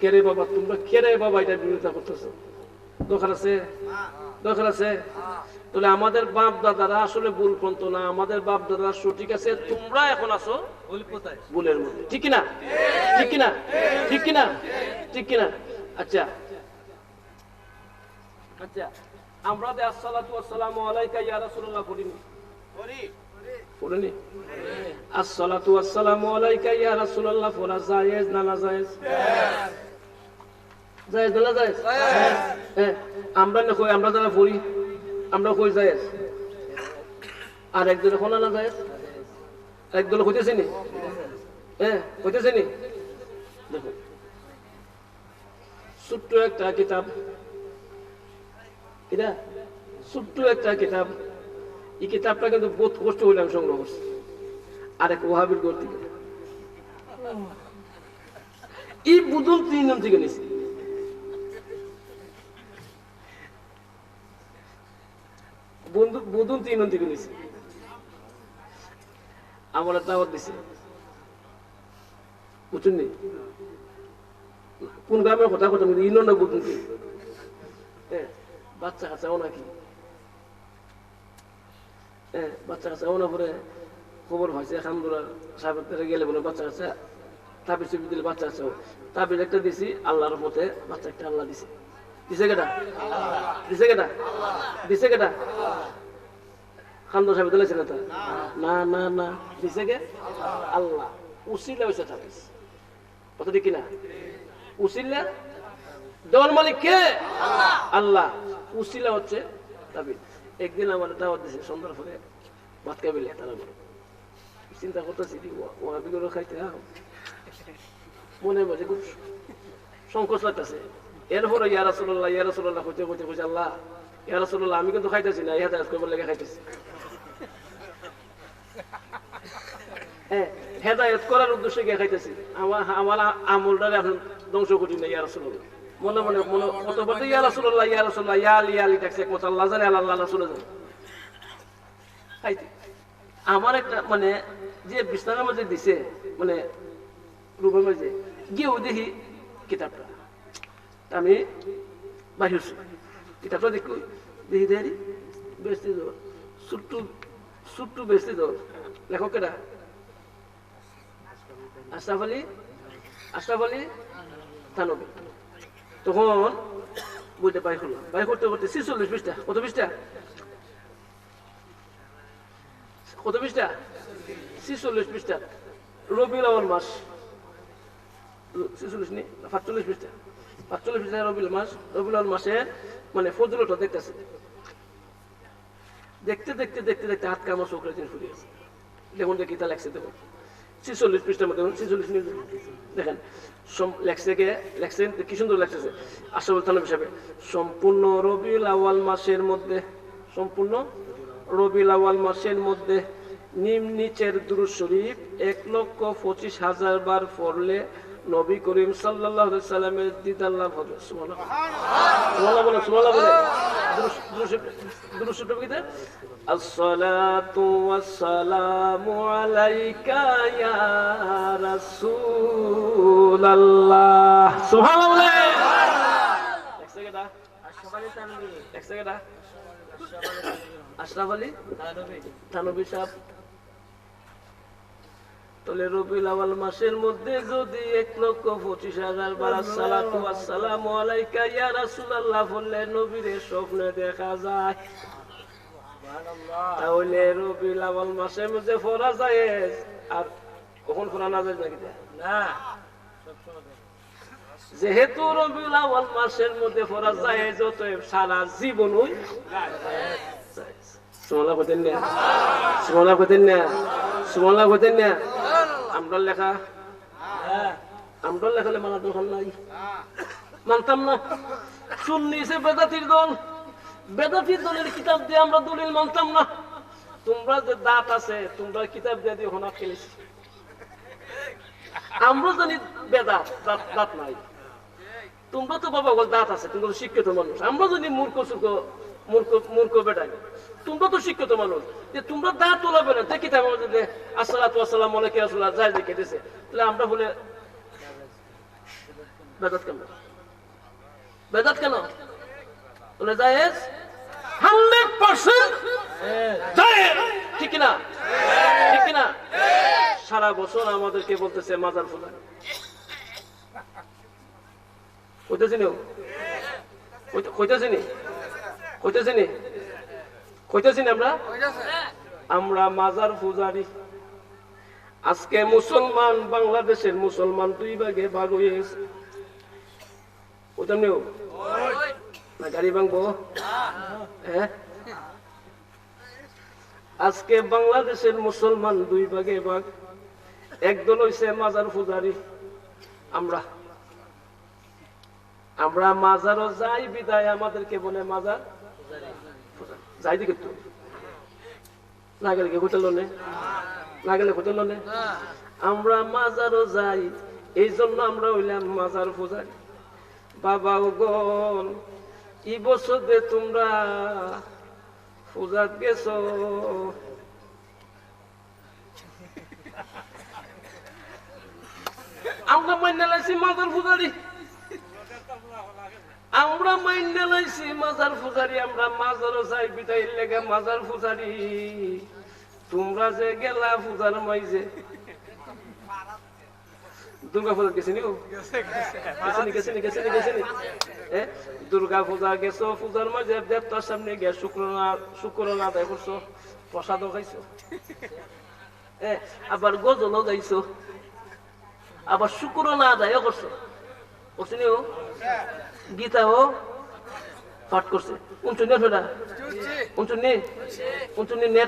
কেরে বাবা তোমরা কেরে বাবা এটা বিরোধিতা করতেছো? দরকার আছে? দরকার আছে? তাহলে আমাদের বাপ দাদারা আসলে ভুল পন্থ না, আমাদের বাপ দাদারা সঠিক আছে, তোমরা এখন আছো ভুলের মধ্যে। ঠিক কিনা? ঠিক কিনা? ঠিক কিনা? ঠিক কিনা? আচ্ছা আচ্ছা, আমরা যে আসসালাতু ওয়াসসালামু আলাইকা ইয়া রাসূলুল্লাহ পড়িনি? পড়িনি? আসসালাতু ওয়াসসালামু আলাইকা ইয়া রাসূলুল্লাহ পড়া জায়েজ না নাজায়েজ? জায়েজ না নাজায়েজ? হ্যাঁ, আমরা না কই, আমরা যারা পড়ি আমরা কই জায়েজ, আর একজনে কোনা না জায়েজ, একদল কইতেছে নি? হ্যাঁ কইতেছে নি? দেখো ছোট্ট একটা কিতাব, এটা ছোট্ট একটা কিতাব, এই কিতাবটা কিন্তু বহুত কষ্ট হইলে আমি সংগ্রহ করছি আরেক ওয়াহাবির ঘর থেকে। এই বুদুল 3 নাম থেকে নিছি। বুদুল 3 নাম থেকে নিছি। আমার দাওয়াত দিছে, বুঝছেন নি? কোন গ্রামের কথা কথা বলি, ইনো না বুদুল কি? হ্যাঁ, বাচ্চা কাচ্চাও নাকি? হ্যাঁ, বাচ্চা কাচ্চাও না, পরে খবর হয়েছে খামদুরা সাহেবের গেলে বলে বাচ্চা কাচ্চা তাবিজ চুপি দিলে বাচ্চা কাচ্চাও। তাবিজ একটা দিছি আল্লাহর মতে, বাচ্চা একটা আল্লাহ দিছে। দিছে কেটা? দিছে কেটা? দিছে কেটা? খামদুরা সাহেব দিলেছে না? তা না না না, দিছে কে? আল্লাহ। উসিলা হয়েছে তাবিজ, কথা ঠিক কিনা? উসিলা দেওয়ার মালিক কে? আল্লাহ। উসিলা হচ্ছে তাবিজ। একদিন আমার দাওয়াত দিছে সন্ধ্যার পরে ভাত খাইলে, তারা চিন্তা করতেছি ওয়াহাবিগুলো খাইতে মনে মাঝে খুব সংকোচ লাগতেছে। এরপরে ইয়া রাসূলুল্লাহ ইয়া রাসূলুল্লাহ কইতে কইতে কইছে আল্লাহ ইয়া রাসূলুল্লাহ আমি কিন্তু খাইতেছি না, হেদায়েত করবার লেগে খাইতেছি। হ্যাঁ, হেদায়েত করার উদ্দেশ্যে গিয়ে খাইতেছি, আমার আমলটারে আপনি ধ্বংস করি না ইয়া রাসূলুল্লাহ। মনে মনে মনে কতবার ইয়া রাসূলুল্লাহ ইয়া রাসূলুল্লাহ ইয়া আলী আলী ডাকছে, একমত আল্লাহ জানে আল্লাহ রাসূলুল্লাহ জানে খাইতে। আমার একটা মানে যে বিছানার মধ্যে দিছে, মানে রুমের মধ্যে গিয়েও দেখি কিতাবটা, আমি বাহির কিতাবটা দেখি দেখি দেখি বেশি দর ছোট্টু ছোট্টু বেশি দর। লেখক কেটা? আশরাফ আলী, আশরাফ আলী থানভী। তখন বইটা বাই করলাম, বাই করতে করতে 46 পৃষ্ঠা। কত পৃষ্ঠা? কত পৃষ্ঠা? 46 পৃষ্ঠা। রবিউল আউয়াল মাস, 46 নি 45 পৃষ্ঠা, 45 পৃষ্ঠা রবিউল মাস। রবিউল আউয়াল মাসে মানে ফজিলতটা দেখতেছে, দেখতে দেখতে দেখতে দেখতে হাত কামা চোখের দিন ফুরিয়ে গেছে। দেখুন দেখি তা লেখছে, দেখুন 46 পৃষ্ঠার মধ্যে 46 নিয়ে দেখেন লেখছে কে, লেখছেন কি সুন্দর লেখছে আশরাফুল থানভী সাহেব। সম্পূর্ণ রবিউল আউয়াল মাসের মধ্যে, সম্পূর্ণ রবিউল আউয়াল মাসের মধ্যে নিচের দুরূদ শরীফ 1,25,000 বার পড়লে নবী করিম সাল্লাল্লাহু আলাইহি সাল্লামের দিদার লাভ হবে। সুবহানাল্লাহ, সুবহানাল্লাহ বলে, সুবহানাল্লাহ বলে। দুরূদ শরীফ কি? আসসালাতু ওয়াসসালামু আলাইকা ইয়া রাসূলুল্লাহ। সুবহানাল্লাহ বলে। লেখছে কেডা? লেখছে কেডা? আশরাফ আলী থানভী সাহেব। তাহলে রবিউল আউয়াল মাসের মধ্যে যদি 1,25,000 বার আসসালাতু ওয়াসসালামু আলাইকা ইয়া রাসূলুল্লাহ বললে নবীর স্বপ্নে দেখা যায়, তাহলে রবিউল আউয়াল মাসের মধ্যে পড়া যায়। আর কখন পড়া না যায় নাকি? না, যেহেতু রবিউল আউয়াল মাসের মধ্যে পড়া যায়, যত সারা জীবনই সুবহানাল্লাহ কইতেন না, সুবহানাল্লাহ কইতেন না, সুবহানাল্লাহ কইতেন না। আমরা লেখা, আমরা লেখালে মানা দরকার নাই, মানতাম না। সুন্নিছে বেদাতির দল, বেদাতির দলের কিতাব দিয়ে আমরা দলিল মানতাম না। তোমরা যে দাঁত আছে, তোমরা কিতাব দিয়ে দিয়ে হোনা খেলেছি। আমরা জানি বেদাত, দাঁত নাই। তোমরা তো বাবা দাঁত আছে, তোমরা তো শিক্ষিত মানুষ। আমরা জানি মূর্খ মূর্খ বেটাই, তোমরা তো শিক্ষিত মানুষ, যে তোমরা দাঁত তোলাবে না। দেখি আসসালাতু ওয়াসসালামু আলাইকা রাসূলুল্লাহ যাই দেখে দিয়েছে, তাহলে আমরা বলে বেদাত কেন? বেদাত কেন? বলে জায়েজ 100% জায়েজ, ঠিক না? ঠিক না? সারা বছর আমাদেরকে বলতেছে মাজার পূজা কইতেছি নি, কইতেছি নি, কইতেছি নি, কইতেছি না আমরা মাজার পূজারি। আজকে মুসলমান, বাংলাদেশের মুসলমান 2 ভাগে ভাগ হয়ে গেছে। ওইটাও না গাড়ি ভাঙবো? হ্যাঁ, আজকে বাংলাদেশের মুসলমান 2 ভাগে ভাগ। একদল হইছে মাজার পূজারি। আমরা আমরা মাজারও যাই বিদায় আমাদেরকে বলে মাজার যাই দিকে তো না গেলে কি হোটেল না গেলে হোটেল আমরা মাজারও যাই, এই জন্য আমরা হইলাম মাজার পূজারি। বাবা গণ, এই বছর যে তোমরা পূজাত গেছো, আমরা মাইনে লাইছি মাজার পূজারি, আমরা মাইনে লাইছি মাজার পূজারি। আমরা মাজারও যাই বিদায় লেগে মাজার পূজারি। তোমরা যে গেলা পূজার মাইজে দুর্গা পূজা গেছিনি, দুর্গা পূজা গেছো, পূজার মাঝে দেবতার সামনে গিয়ে শুক্রনা আদায় করছো, প্রসাদও খাইছো, আবার গজলও গাইছো, আবার শুক্রনা আদায় করছো, করছিনি গীতাও পাঠ করছে।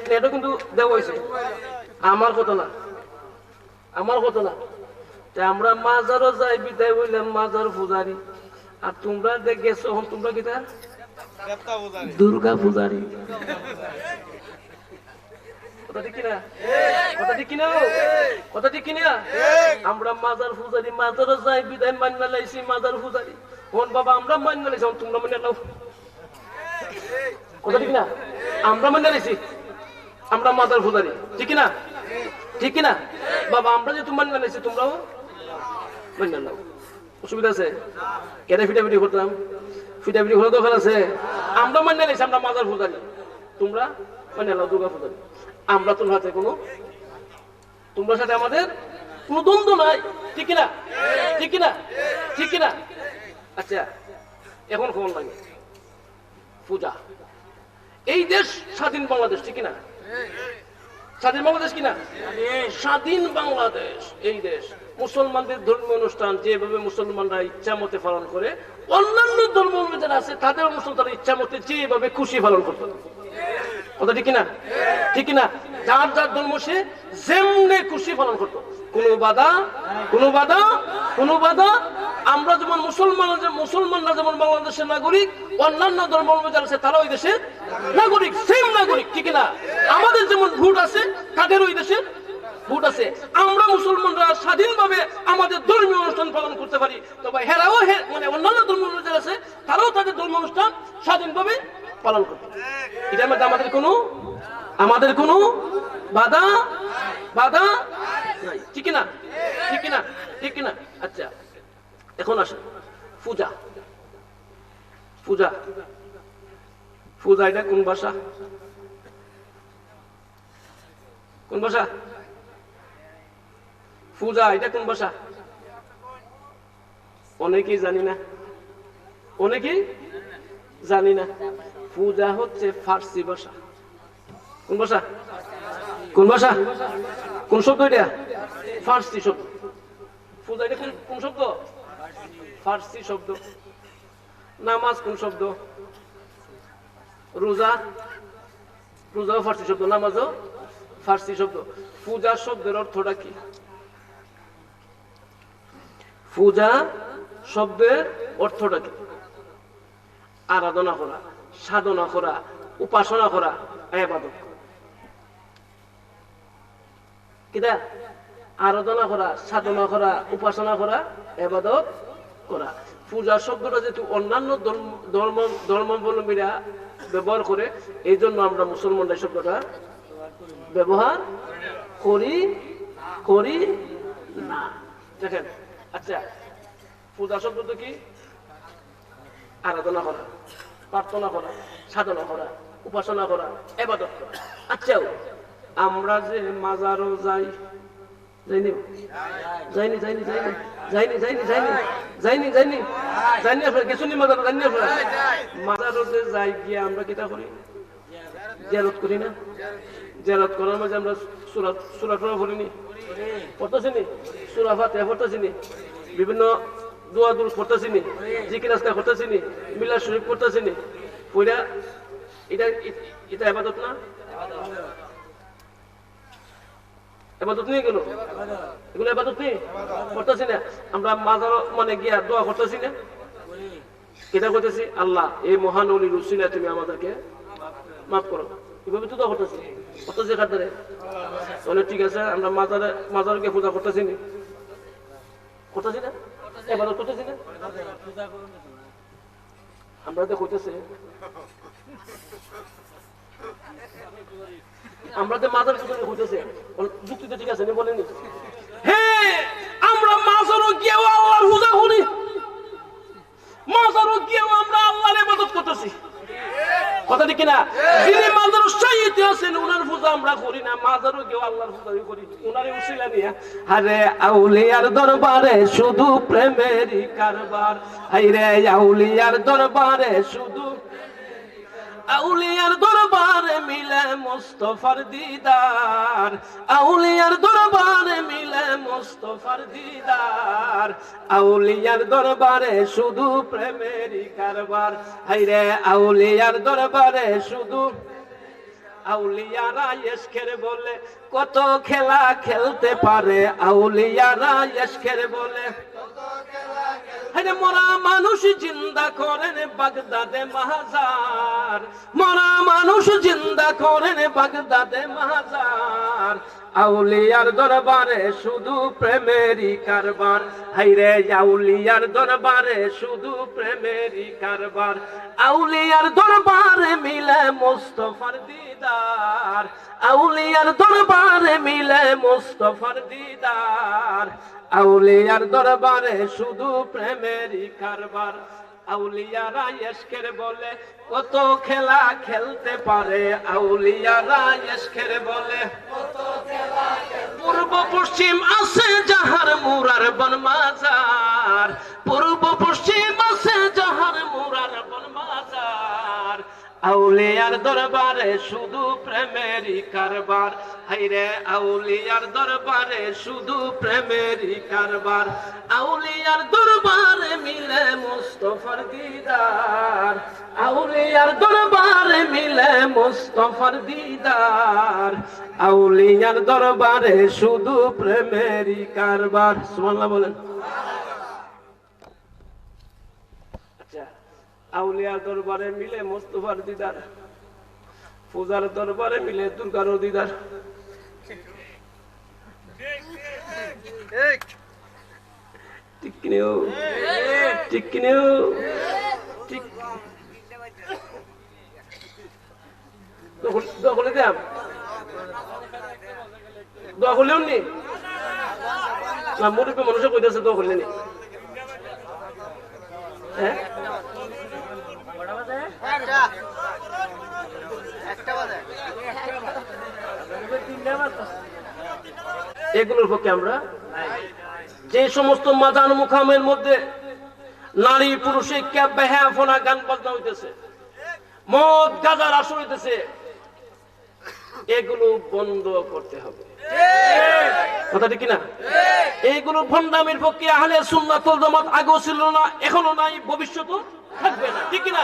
নেটও কিন্তু দেওয়া হয়েছে। আমার কথা না, আমার কথা না। আমরা মাজারও যাই বিদায় বললাম মাজার পূজারি। আর তোমরা গেছো তোমরা কিতা দুর্গা পূজারি। কথা ঠিক কিনা? কথা ঠিক কিনা? কথা ঠিক কিনা? আমরা মাজার পূজারি, মাজারও যাই বিদায় মান্না লাইছি মাজার পূজারি। হন বাবা আমরা মান্না লাইছি, তোমরা মানে লাও। কথা ঠিক না? আমরা মান্না লাইছি, আমরা মাজার পূজারি, ঠিক না? ঠিক কিনা বাবা? আমরা যে তোমার মান্না লাইছি তোমরাও মান্না লাও। অসুবিধা আছে? কেটে ফিটাফিটি করতাম, ফিটাফিটি করার দরকার আছে? আমরা মান্না লাইছি আমরা মাজার পূজারি, তোমরা মান্না লাও দুর্গা পূজারি। আমরা তোমার হাতে কোনো, তোমার সাথে আমাদের কোনো দ্বন্দ্ব নাই, ঠিক না? ঠিক না? ঠিক না? আচ্ছা, এখন খবর লাগে পূজা। এই দেশ স্বাধীন বাংলাদেশ, ঠিক না? স্বাধীন বাংলাদেশ কিনা? স্বাধীন বাংলাদেশ। এই দেশ মুসলমানদের ধর্মীয় অনুষ্ঠান যেভাবে মুসলমানরা ইচ্ছা মতে পালন করে, অন্যান্য ধর্ম যারা আছে তাদের অনুষ্ঠান তারা ইচ্ছা মতে যেভাবে খুশি পালন করতে। কথা ঠিক কিনা? ঠিক কিনা? যার যার ধর্ম সে যেমনে খুশি পালন করতো, কোনো বাধা, কোনো বাধা, কোনো বাধা। আমরা যেমন মুসলমানরা যেমন বাংলাদেশের নাগরিক, অন্যান্য ধর্ম যারা আছে তারা ওই দেশের নাগরিক, সেম নাগরিক, ঠিক না? আমাদের যেমন ভোট আছে তাদের ওই দেশের ভোট আছে। আমরা মুসলমানরা স্বাধীনভাবে আমাদের ধর্মীয় অনুষ্ঠান পালন করতে পারি, তবে হেরাও মানে অন্যান্য ধর্ম যারা আছে তারাও তাদের ধর্মীয় অনুষ্ঠান স্বাধীনভাবে পালন করতে। এটার মধ্যে আমাদের কোনো বাধা বাধা নাই, ঠিক না? ঠিক না? ঠিক না? আচ্ছা, এখন আসে পূজা। পূজা পূজা এটা কোন ভাষা? কোন ভাষা? পূজা এটা কোন ভাষা? অনেকেই জানি না, অনেকেই জানি না। পূজা হচ্ছে ফার্সি ভাষা। কোন ভাষা? কোন ভাষা? কোন শব্দ এটা? ফার্সি শব্দ। পূজা এটা কোন শব্দ? ফার্সি শব্দ। নামাজ কোন শব্দ? রোজা, রোজাও ফার্সি শব্দ, নামাজও ফার্সি শব্দ। পূজা শব্দের অর্থটা কি? পূজা শব্দের অর্থটা কি? আরাধনা করা, সাধনা করা, উপাসনা করা, ইবাদত করা। কিটা? আরাধনা করা, সাধনা করা, উপাসনা করা, ইবাদত করা। পূজা শব্দটা যেহেতু অন্যান্য ধর্মাবলম্বীরা ব্যবহার করে, এই জন্য আমরা মুসলমানরা শব্দটা ব্যবহার করি না। দেখেন, আচ্ছা, পূজা শব্দ তো কি? আরাধনা করা, প্রার্থনা করা, সাধনা করা, উপাসনা করা, ইবাদত করা। আচ্ছা, আমরা যে মাজারও যাই, যাইনি যাইনি যাইনি যাইনি যাইনি যাইনি যাইনি যাইনি যাইনি যাইনি আপনার গেছুনি মাজার জানি আপনার মাজারও যে যাই গিয়ে আমরা কিতা করি? জিয়ারত করি না? জিয়ারত করার মাঝে আমরা সূরা টরা পড়িনি, পড়তেছি নি? সূরা ফাতিহা পড়তেছি নি? বিভিন্ন দোয়া দুরূদ পড়তেছি নি? জিকির আজকার করতেছি নি? মিলাদ শরীফ পড়তেছি নি? পড়া এটা এটা ইবাদত না? ইবাদত নেই এগুলো? এগুলো ইবাদত নেই? করতেছি না? আমরা মাজার মানে গিয়া দোয়া করতেছি না? এটা করতেছি, আল্লাহ এই মহান ওলির উসিলায় তুমি আমাদেরকে মাফ করো, এভাবে তো দোয়া করতেছি। করতেছি কার দ্বারা? তাহলে ঠিক আছে, আমরা মাজারকে পূজা করতেছি না? করতেছি না? ইবাদত করতেছি না? আমরা তো কইতেছি আমরা তো মাজার পূজা করতেছি, যুক্তিতে ঠিক আছে বলেনি? হ্যাঁ, আমরা মাজারও গিয়েও আল্লাহর পূজা করি, মাজারও গিয়েও আমরা আল্লাহর ইবাদত করতেছি। কথা ঠিক কিনা? যিনি মাজারের সাইতে আছেন ওনার পূজা আমরা করি না, মাজারও গিয়েও আল্লাহর পূজা করি, ওনারই উসিলা নিয়ে। আরে আউলিয়ার দরবারে শুধু প্রেমেরই কারবার, আইরে আউলিয়ার দরবারে শুধু, আউলিয়ার দরবারে মিলে মুস্তাফার দিদার, আউলিয়ার দরবারে মিলে মুস্তাফার দিদার, আউলিয়ার দরবারে শুধু প্রেমেরই কারবার, হায়রে আউলিয়ার দরবারে শুধু। আউলিয়ারা ইশকের বলে কত খেলা খেলতে পারে, আউলিয়ারা ইশকের বলে আরে মরা মানুষ জিন্দা করেন বাগদাদে মাজার, মরা মানুষ জিন্দা করেন বাগদাদে মাজার, আউলিয়ার দরবারে শুধু প্রেমেরই কারবার, হায়রে আউলিয়ার দরবারে শুধু প্রেমেরই কারবার, আউলিয়ার দরবারে মিলে মুস্তাফার দিদার, আউলিয়ার দরবারে মিলে মুস্তাফার দিদার, আউলিয়ার দরবারে শুধু প্রেমেরই কারবার, আউলিয়ারা ইশকের বলে কত খেলা খেলতে পারে, আউলিয়ারা ইশকের বলে কত খেলা। পূর্ব পশ্চিম আছে যাহার মুরার বন মাজার, পূর্ব পশ্চিম আছে যাহার মুরার বন মাজার, আউলিয়ার দরবারে শুধু প্রেমেরই কারবার, হায়রে আউলিয়ার দরবারে শুধু প্রেমেরই কারবার, আউলিয়ার দরবারে মিলে মুস্তাফার দিদার, আউলিয়ার দরবারে মিলে মুস্তাফার দিদার, আউলিয়ার দরবারে শুধু প্রেমেরই কারবার। সুবহানাল্লাহ বলেন। আউলিয়ার দরবারে মিলে মুস্তাফার দিদার, পূজার দরবারে মিলে দুর্গার দিদার। ঠিক কিনেও ঠিক কিনেও ঠিক দখলে দাম দখলেও নি না, মুরব্বী মানুষ কইতেছে দখলে নি। হ্যাঁ, এগুলোর পক্ষে আমরা যে সমস্ত মাজার মুকামের মধ্যে নারী পুরুষে বেহাফনা গান বাজনা হইতেছে, মদ গাঁজার আসর হইতেছে, এগুলো বন্ধ করতে হবে। কথা ঠিক কিনা? এইগুলো ভণ্ডামির পক্ষে আহলে সুন্নাত ওয়াল জামাত আগেও ছিল না, এখনো নাই, ভবিষ্যতেও থাকবে না। ঠিক কিনা?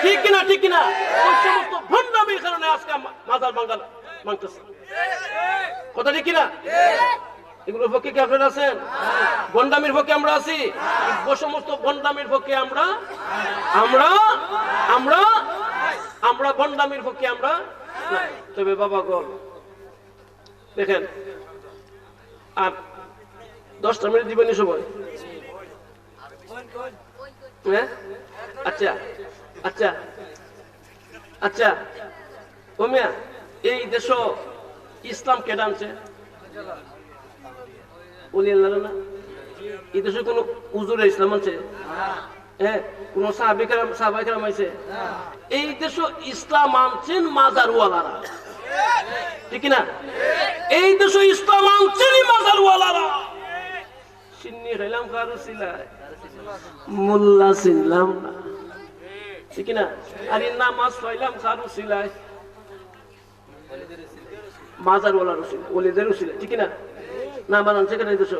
ঠিক কিনা? ঠিক কিনা? ওই সমস্ত ভণ্ডামির কারণে আজকে মাজার বাঙ্গাল মাংতেছে। কথা ঠিক কিনা? এগুলোর পক্ষে কি আপনারা আছেন? ভণ্ডামির পক্ষে আমরা আছি। ওই সমস্ত ভণ্ডামির পক্ষে আমরা আমরা আমরা আমরা ভণ্ডামির পক্ষে আমরা। তবে বাবা গল দেখেন, আর 10টা মিনিট দিবেন সময়। হ্যাঁ, আচ্ছা আচ্ছা আচ্ছা, ও মিয়া, এই দেশ ইসলাম কে আনছে? উনি আনলেন না? এই দেশে কোন হুজুরে ইসলাম আছে? হ্যাঁ, কোন সাহাবায়ে-কেরাম আছে? এই দেশে ইসলাম আনছেন মাজারওয়ালারা, ঠিক না? এই দেশে ইসলাম আনছেন মাজারওয়ালারা। সিন্নি খাইলাম কারো সিলাই, মোল্লা চিনলাম না, ঠিক না? আরে নামাজ পাইলাম কারো সিলাই, মাজারওয়ালার উসিলা, ওলিদের উসিলা, ঠিক না? নামাজ আনছে কেন এই দেশে?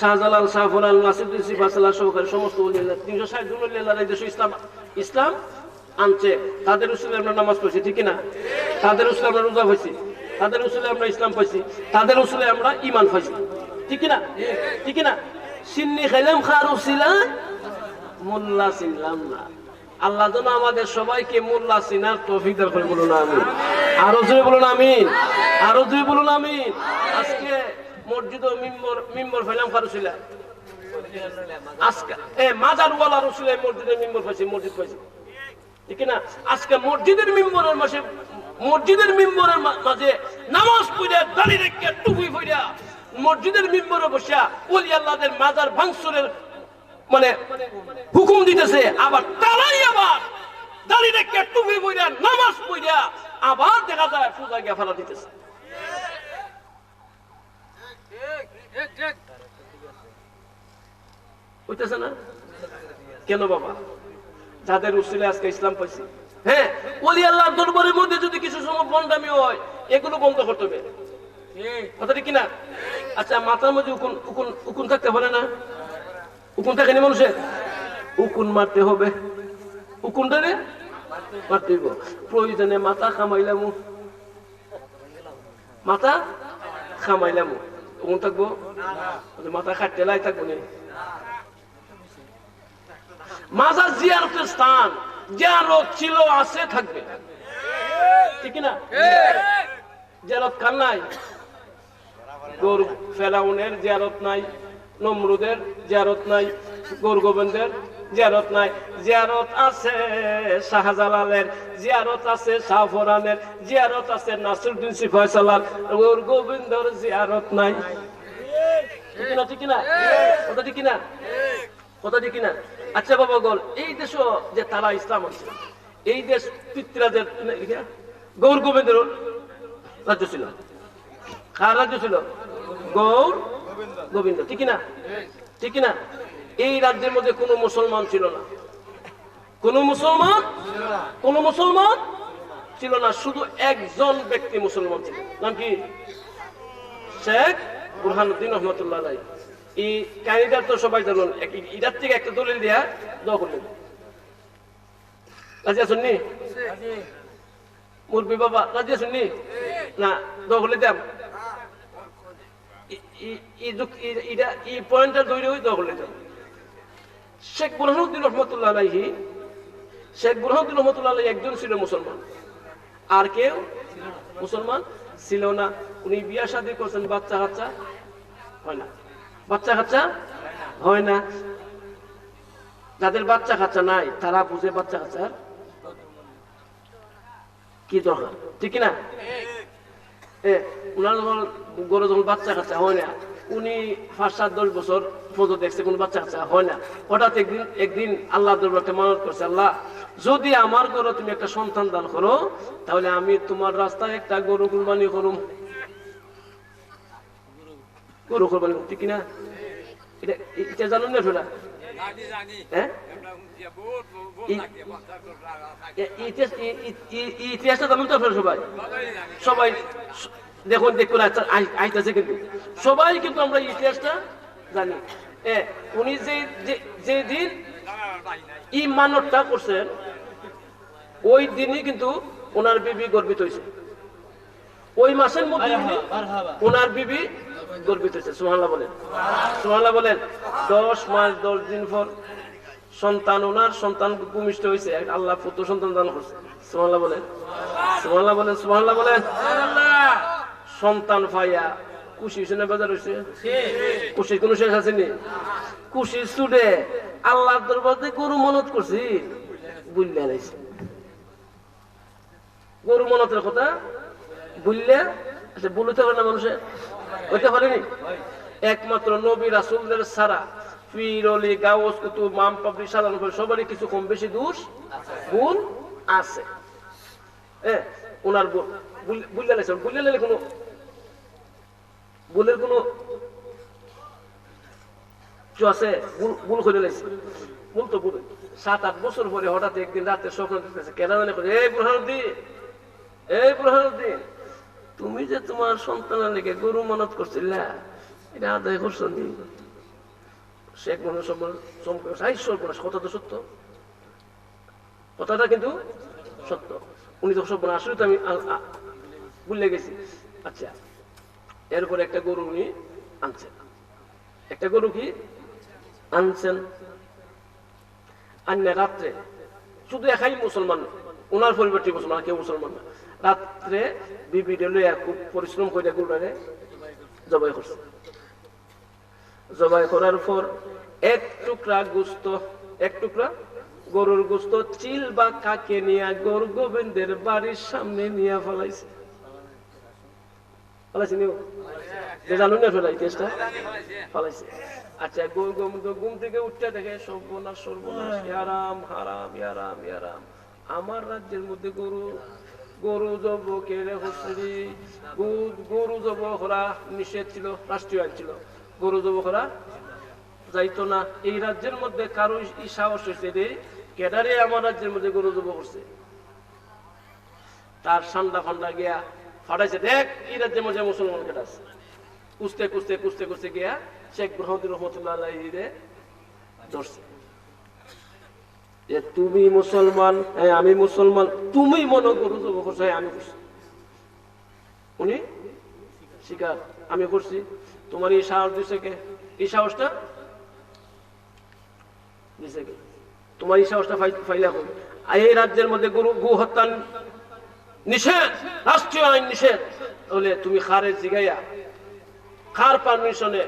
শাহজালাল, শাহফরাল, নাসিরুদ্দিন সিফাসাল্লাহ সহকারী সমস্ত ওলিয়াল্লাহ 360 জন ওলিয়াল্লাহ এই দেশে ইসলাম আনছে। তাদের উসিলায় আমরা নামাজ পড়ছি, ঠিক না? তাদের উসিলায় আমরা রোজা পাইছি, তাদের উসিলায় আমরা ইসলাম পাইছি, তাদের উসিলায় আমরা ঈমান পাইছি, ঠিক না? ঠিক না? সিন্নি খাইলাম খার উসিলা, মোল্লা চিনলাম না। আল্লাহ যেন আমাদের সবাইকে মোল্লা চিনার তৌফিক দান করে, বলুন আমিন। আরো জোরে বলুন আমিন, আরো জোরে বলুন আমিন। আজকে মসজিদ ও মিম্বর ফাইলাম ফারুসিলা, আজকে মাজারওয়ালার উসিলায় মসজিদের মিম্বর পাইছি, মসজিদ পাইছি, ঠিক না? আজকে মসজিদের মিম্বরের মাঝে নামাজ পড়ে দাঁড়িয়ে রেখে টুপি পড়া মসজিদের মিম্বরে বসে ওলি আল্লাহদের মাজার ভাঙচুরের মানে হুকুম দিতেছে, আবার তারাই আবার দাঁড়িয়ে রেখে টুপি পড়া নামাজ পড়া আবার দেখা যায় পূজা গিয়ে ফেলা দিতেছে। হইতেছে না কেন বাবা? যাদের উসিলায় আজকে ইসলাম পাইছি। হ্যাঁ, ওলি আল্লাহর দরবারের মধ্যে যদি কিছু সময় বন্ডামি হয়, এগুলো বন্ধ করতে হবে, কথা ঠিক কিনা? আচ্ছা, মাথার মধ্যে উকুন থাকতে পারে না? উকুন থাকেনি মানুষের? উকুন মারতে হবে, উকুনটা মারতে হইব। প্রয়োজনে মাথা খামাইলাম, মাথা খামাইলাম, উকুন থাকবো? মাথা খাটতে লাই থাকবো না। মাজার জিয়ারতের স্থান, জিয়ারত ছিল, আছে, থাকবে, ঠিক না? জিয়ারত কার নাই? ফেরাউনের জিয়ারত নাই, নমরুদের জিয়ারত নাই, গৌর গোবিন্দের জিয়ারত নাই। জিয়ারত আছে শাহজালালের, জিয়ারত আছে শাহফরানের, জিয়ারত আছে নাসিরুদ্দিন সিফাসালার, গৌর গোবিন্দর জিয়ারত নাই, ঠিক না? ঠিক না? কথা ঠিক না? কথা ঠিক না? আচ্ছা বাবা গল, এই দেশ যে তারা ইসলাম আছে, এই দেশ পিতৃরাজের গৌর গোবিন্দের রাজ্য ছিল। কার রাজ্য ছিল? গৌর গোবিন্দ, ঠিক না? ঠিক না? এই রাজ্যের মধ্যে কোনো মুসলমান ছিল না, কোনো মুসলমান ছিল না। শুধু একজন ব্যক্তি মুসলমান ছিল, নাম কি? শেখ বুরহানুদ্দিন রহমতুল্লাহ আলাইহি। এই কাহিনীটা তো সবাই জানেন। এটার থেকে একটা দলিল দিয়া দোয়া করলেন। রাজি আছেন নি মুরব্বী বাবা? রাজি আছেন নি? না, দোয়া করলে দেব এই পয়েন্টটা ধরে হই দোয়া করলে দেব। শেখ বুরহানুদ্দিন রহমতুল্লাহ আলাইহি, শেখ বুরহানুদ্দিন রহমতুল্লাহ আলাইহি একজন ছিল মুসলমান, আর কেউ মুসলমান ছিল না। উনি বিয়া শাদী করছেন, বাচ্চা কাচ্চা হয় না, বাচ্চা কাচ্চা হয় না। যাদের বাচ্চা কাচ্চা নাই তারা বুঝে বাচ্চা কাচ্চার কি দরকার, ঠিক না? উনার যখন বাচ্চা কাচ্চা হয় না, উনি 5-7-10 বছর পর্যন্ত দেখছে কোন বাচ্চা কাচ্চা হয় না। হঠাৎ একদিন আল্লাহ দরবারে মানত করছে, আল্লাহ যদি আমার ঘরে তুমি একটা সন্তান দান করো, তাহলে আমি তোমার রাস্তায় একটা গরু কুরবানি করুম। গরু কুরবানি, ঠিক না? এটা জানুন না সেটা? হ্যাঁ, ইতিহাসটা জানুন তো সবাই? সবাই দেখুন আইতেছে, কিন্তু সবাই কিন্তু আমরা ইতিহাসটা জানি। উনি যে দিন এই মানবটা করছেন, ওই দিনই কিন্তু ওনার বিবি গর্বিত হয়েছে। ওই মাসের মধ্যে ওনার বিবি গর্বিত হয়েছে। সুবহানাল্লাহ বলেন, সুবহানাল্লাহ বলেন। 10 মাস 10 দিন পর সন্তান, ওনার সন্তান ভূমিষ্ঠ হয়েছে, আল্লাহ পুত্র সন্তান দান করছে। সুবহানাল্লাহ বলেন, সুবহানাল্লাহ বলেন, সুবহানাল্লাহ বলেন। সন্তান পাইয়া খুশি হয়েছে না বেজার হয়েছে? খুশির কোনো শেষ আসেনি। খুশির ছুটে আল্লাহ দরবারে গরু মনত করছি, বুঝলে রয়েছে গরু মনতের কথা বুঝলে। আচ্ছা, বলতে পারে না মানুষে? হইতে পারেনি? একমাত্র নবী রাসূলদের ছাড়া পীর ওলি গাউস কুতুব মাম পাবলিক সাধারণ সবারই কিছু কম বেশি দোষ গুণ আছে। ওনার বুঝলে কোনো ভুলের কোনো কিছু আছে? ভুল করে লাইছে, ভুল তো ভুল। 7-8 বছর পরে হঠাৎ একদিন রাতে স্বপ্ন দেখতেছে, কেন জানে এই বুরহানুদ্দিন, তুমি যে তোমার সন্তানের লেগে গরু মানত করছিলা, এটা আদায় করছো নি? শেখ মনে কথা তো সত্য, কথাটা কিন্তু সত্য। উনি তো সব আসলে তো আমি ভুলে গেছি। আচ্ছা, এরপরে একটা গরু উনি আনছেন। একটা গরু কি আনছেন, আন্না রাত্রে, শুধু একাই মুসলমান, ওনার পরিবারটি মুসলমান, কেউ মুসলমান না। রাত্রে বিবি লইয়া খুব পরিশ্রম করে গরুটারে জবাই করছে। জবাই করার পর এক টুকরা গরুর গোস্ত চিল বা কাকে নিয়ে গরু গোবিন্দের বাড়ির সামনে নিয়ে ফেলাইছে। জানুন না ফেলাই চেষ্টা ফেলাইছে। আচ্ছা, ঘুম থেকে উঠতে দেখে সর্বনাশ সর্বনাশ, ইয়ারাম হারাম ইয়ারাম ইয়ারাম, আমার রাজ্যের মধ্যে গরু জবকের গরু জব করা নিষেধ ছিল, রাষ্ট্রীয় আইন ছিল, গরু জব করা যাইতো না। এই রাজ্যের মধ্যে কারো সাহস হয়েছে রে, কেডারে আমার রাজ্যের মধ্যে গরু জব করছে। তার ঠান্ডা ফান্ডা গিয়া ফাটাইছে, দেখ এই রাজ্যের মধ্যে মুসলমান কেটা আছে। কুস্তে গিয়া শেখ বুরহানুদ্দিন রহমতুল্লাহ আলাইহিরে ধরছে। তুমি মুসলমান, হ্যাঁ আমি মুসলমান, তুমি মনে গরু জব করছো, আমি করছি। উনি স্বীকার, আমি করছি। তোমার এই সাহস দিছে কে? এই সাহসটা দিছে কে? তোমার এই সাহসটা ফাইলা কই? এই রাজ্যের মধ্যে গো হত্যা নিষেধ, রাষ্ট্রীয় আইন নিষেধ, তাহলে তুমি খারের জিগাইয়া খার পারমিশনে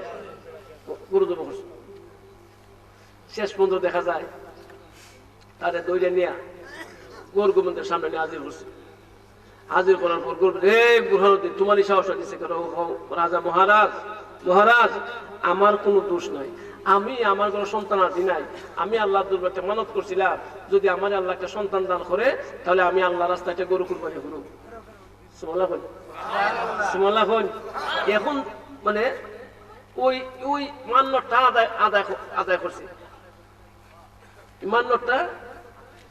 গরু জব করছো। শেষ পর্যন্ত দেখা যায় তাদের দৈরে নিয়ে গৌর গোবিন্দের সামনে নিয়ে হাজির করছে। হাজির করার পর বুরহানুদ্দিন, তোমার এই সাহসটা দিচ্ছে কেন? রাজা, মহারাজ আমার কোনো দোষ নাই, আমি আমার কোনো সন্তান আদি নাই, আমি আল্লাহ দুর্বারটা মানত করছিলাম, যদি আমার আল্লাহ একটা সন্তান দান করে তাহলে আমি আল্লাহ রাস্তায় একটা গরু কুরবানি করব। সুবহানাল্লাহ। এখন মানে ওই মান্যটা আদায় করছি, মান্যটা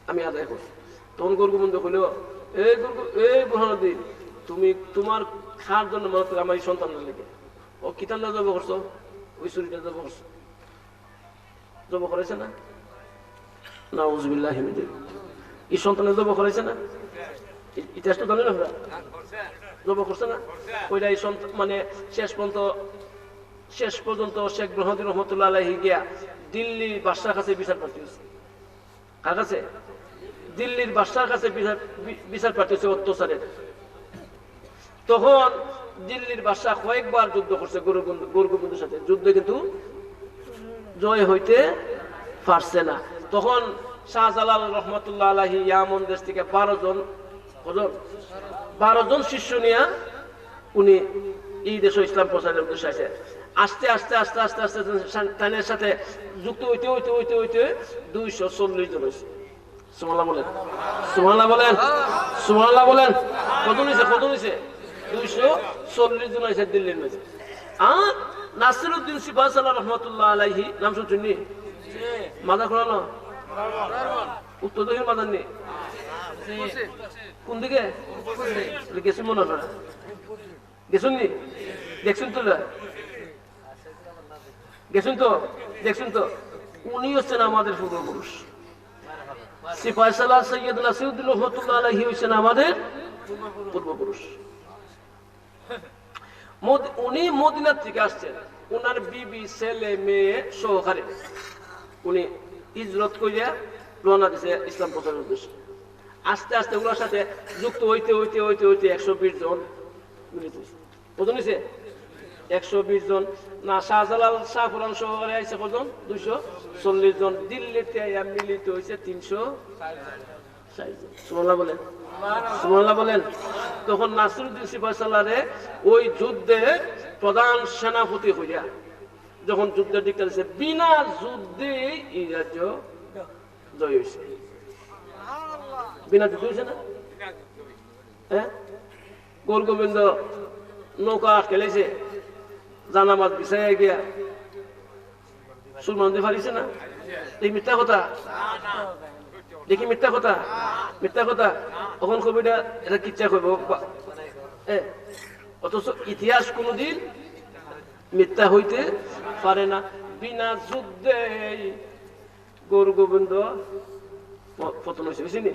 আমি আদায় করছি। তখন গরু গোবিন্দ কইল, এই বুরহানুদ্দিন, তুমি তোমার খার জন্য মানত করে আমার এই সন্তানের লেগে ও কিতান্না জব করছো, ওই চুরিটা জব করছো, জব করেছে না? নাউযুবিল্লাহি মিন যালিক। এই সন্তানের জব করেছে না? ইতিহাস তো জানেন আপনারা, জব করছে না? ওইটা এই সন্তান মানে শেষ পর্যন্ত শেখ বুরহানুদ্দিন রহমতুল্লাহ আলাইহি গিয়া দিল্লির বাদশার কাছে বিচার প্রার্থী হয়েছে। কার কাছে? দিল্লির বাদশার কাছে বিচার প্রার্থী হয়েছে অত্যাচারের। তখন দিল্লির বাদশা কয়েকবার যুদ্ধ করছে গৌর গোবিন্দের সাথে, যুদ্ধে কিন্তু জয় হইতে পারছে না। তখন শাহজালাল রহমতুল্লাহ আলাইহি ইয়ামন দেশ থেকে 12 জন শিষ্য নিয়ে উনি এই দেশ ইসলাম প্রচারের উদ্দেশ্যে আছে। আস্তে আস্তে তাদের সাথে যুক্ত হইতে 240 জন হয়েছে। সুবহানাল্লাহ বলেন। কত হয়েছে? 240 জন হয়েছে দিল্লির মধ্যে। আর নাসিরউদ্দিন সিপাহসালার রহমতুল্লাহ আলাইহি নাম শুনছেন? মাদার খোলানো উত্তর দক্ষিণ মাদার নেই, কোন দিকে গেছেন? মনে হয় গেছেন নি? দেখছেন তো উনি হচ্ছেন আমাদের পূর্বপুরুষ। সিপাহসালার সৈয়দ নাসিরউদ্দিন রহমতুল্লাহ আলাইহি হচ্ছেন আমাদের পূর্বপুরুষ। উনি মদিনার থেকে আসছেন, উনার বিবি ছেলে মেয়ে সহকারে উনি হিজরত করিয়া রওনা দিয়েছে ইসলাম প্রচারের উদ্দেশ্যে। আস্তে আস্তে ওনার সাথে যুক্ত হইতে 120 জন মিলিত হয়েছে। কত নিছে? 120 জন। না শাহজালাল শাহপুরান শহরে আইছে কজন? 240 জন। দিল্লিতে মিলিত হয়েছে 360 জন। সুবহানাল্লাহ বলেন। তখন নাসিরউদ্দিন সিপাহসালারে ওই যুদ্ধে প্রধান সেনাপতি হইয়া যখন যুদ্ধের দিকটা দিচ্ছে বিনা যুদ্ধে এই রাজ্য জয় হয়েছে। বিনা যুদ্ধ হয়েছে না? হ্যাঁ, গৌর গোবিন্দ নৌকা খেলেছে, জানামাজ বিছাইয়া গিয়া সুলমান দিয়ে পারিছে না? এই মিথ্যা কথা দেখি, মিথ্যা কথা, মিথ্যা কথা। তখন কবিটা এটা কিচ্ছা করবো, অথচ ইতিহাস কোনদিন মিথ্যা হইতে পারে না। বিনা যুদ্ধে গৌর গোবিন্দ পতন হয়েছে, বুঝিনি?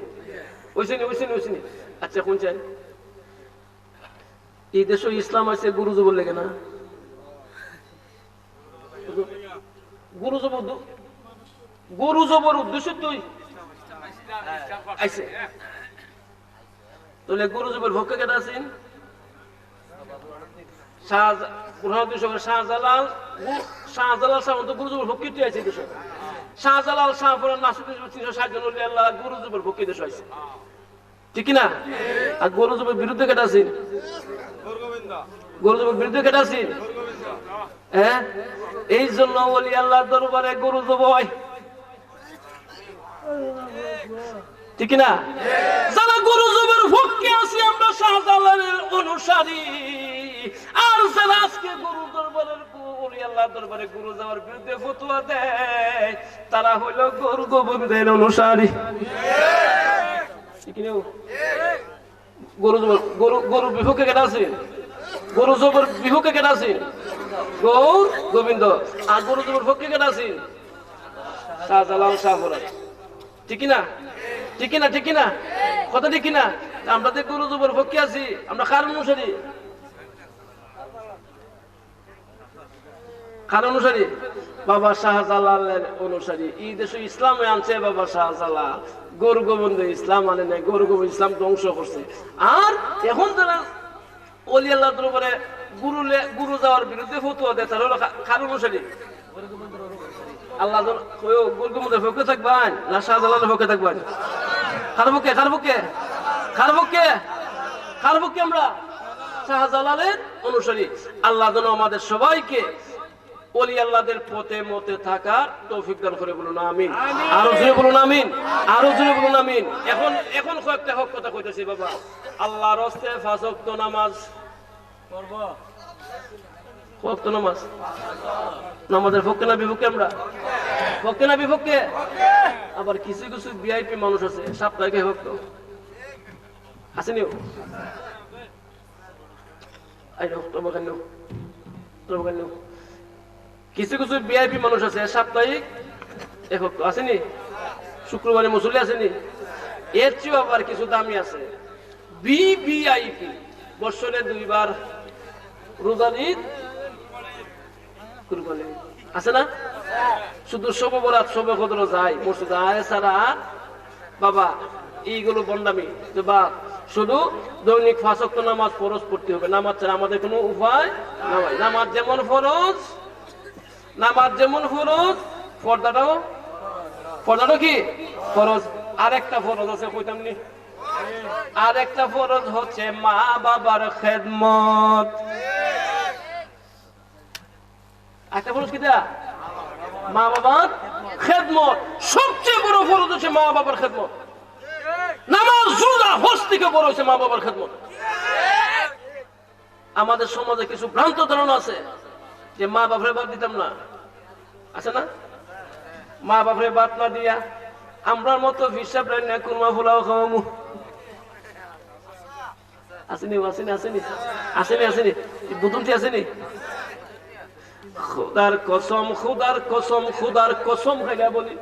ওইসিনি। আচ্ছা কোন চাই এই দেশ ইসলাম আছে গুরুজ বললে কেনা? গরু জবর উদ্দেশ্য তুই আইছে, তাহলে গরু জবর ভক্ত কেটে আছেন শাহজালাল শাহ গুরু জবর ভক্তি তুই আছে দেশ। শাহজালাল শাহপুর গুরু জবর ভক্তি দেশ আছে, ঠিক না? আর গরু জবর বিরুদ্ধে কেটে আছেন, গরু জবর বিরুদ্ধে কেটে আছেন। হ্যাঁ, এই জন্য ওলি আল্লাহর দরবারে গরু জবাই, ঠিক না? যারা গরু জবের ভক্তি আছি আমরা শাহজালালের অনুসারী, আর যারা আজকে গরু দরবারের ওলি আল্লাহর দরবারে গরু যাওয়ার বিরুদ্ধে ফতোয়া দেয় তারা হইল গরু গোবিন্দের অনুসারী। গরু বিহুকে কেটে আছে, গরু জবর বিহুকে কেটে আছে গৌর গোবিন্দ, আর গরু জবর ভক্তি কেটে আছে শাহজালাল শাহপুরা, ঠিক না? ঠিক না? ঠিক না? কথা ঠিক না? আমরা তো গরু জবর ভক্তি আছি, আমরা কার অনুসারী? কার অনুসারী? বাবা শাহজালালের অনুসারী। এই দেশে ইসলামে আনছে বাবা শাহজালাল, গরু গোবিন্দ ইসলাম আনে নাই, গরু গোবিন্দ ইসলাম ধ্বংস করছে। আর এখন যারা ওলি আল্লাহ দরবারে গুরু যাওয়ার বিরুদ্ধে ফতোয়া দেয় তারা হলো কার অনুসারী? আল্লাহ গরু গোবিন্দের পক্ষে থাকবেন না শাহজালালের পক্ষে থাকবেন? কার পক্ষে? কার পক্ষে? কার পক্ষে? কার পক্ষে? আমরা শাহজালালের অনুসারী। আল্লাহ যেন আমাদের সবাইকে ওলি আল্লাহদের পথে মতে থাকার তৌফিক দান করে, বলুন আমিন। আরো জোরে বলুন আমিন, আরো জোরে বলুন আমিন। এখন কয়েকটা হক কথা কইতেছি বাবা। আল্লাহর হস্তে 5 ওয়াক্ত নামাজ পড়ব, ওয়াক্ত নামাজ, নামাজের পক্ষে না বিপক্ষে? আমরা পক্ষে না বিপক্ষে? আবার কিছু কিছু ভিআইপি মানুষ আছে সাপ্তাহিক ভক্ত আসেনি, কিছু কিছু ভিআইপি মানুষ আছে সাপ্তাহিক ভক্ত আসেনি, শুক্রবারে মুসল্লি আসেনি। এর চেয়েও আবার কিছু দামি আছে ভিভিআইপি, বছরে 2 বার রোজার ঈদ কুরবানি আছে না? শুধু শবে বরাত শবে কদর যায় মসজিদ আয় ছাড়া বাবা এইগুলো বন্ডামি। বা শুধু দৈনিক 5 ওয়াক্ত নামাজ ফরজ পড়তে হবে, নামাজ ছাড়া আমাদের কোনো উপায় নাই। নামাজ যেমন ফরজ, নামাজ যেমন ফরজ, পর্দাটাও কি ফরজ। আরেকটা ফরজ আছে কইতাম নি, আরেকটা ফরজ হচ্ছে মা বাবার খেদমত। একটা ফরজ কি দেয়া? মা বাবার খেদমত। সবচেয়ে বড় ফরজ হচ্ছে মা বাবার খেদমত। নামাজ রোজা হজ থেকে বড় হচ্ছে মা বাবার খেদমত। আমাদের সমাজে কিছু ভ্রান্ত ধারণা আছে যে মা বাপরে বাদ দিতাম না, আছে না? মা বাপরে বাদ না দিয়া আমরার মতো হিসাব রান্না কুরমা পোলাও খাওয়ামু, আসেনি আসেনি আসেনি আসেনি আসেনি বুতুমটি আসেনি। খুদার কসম, খুদার কসম, খুদার কসম খাইলা বলি,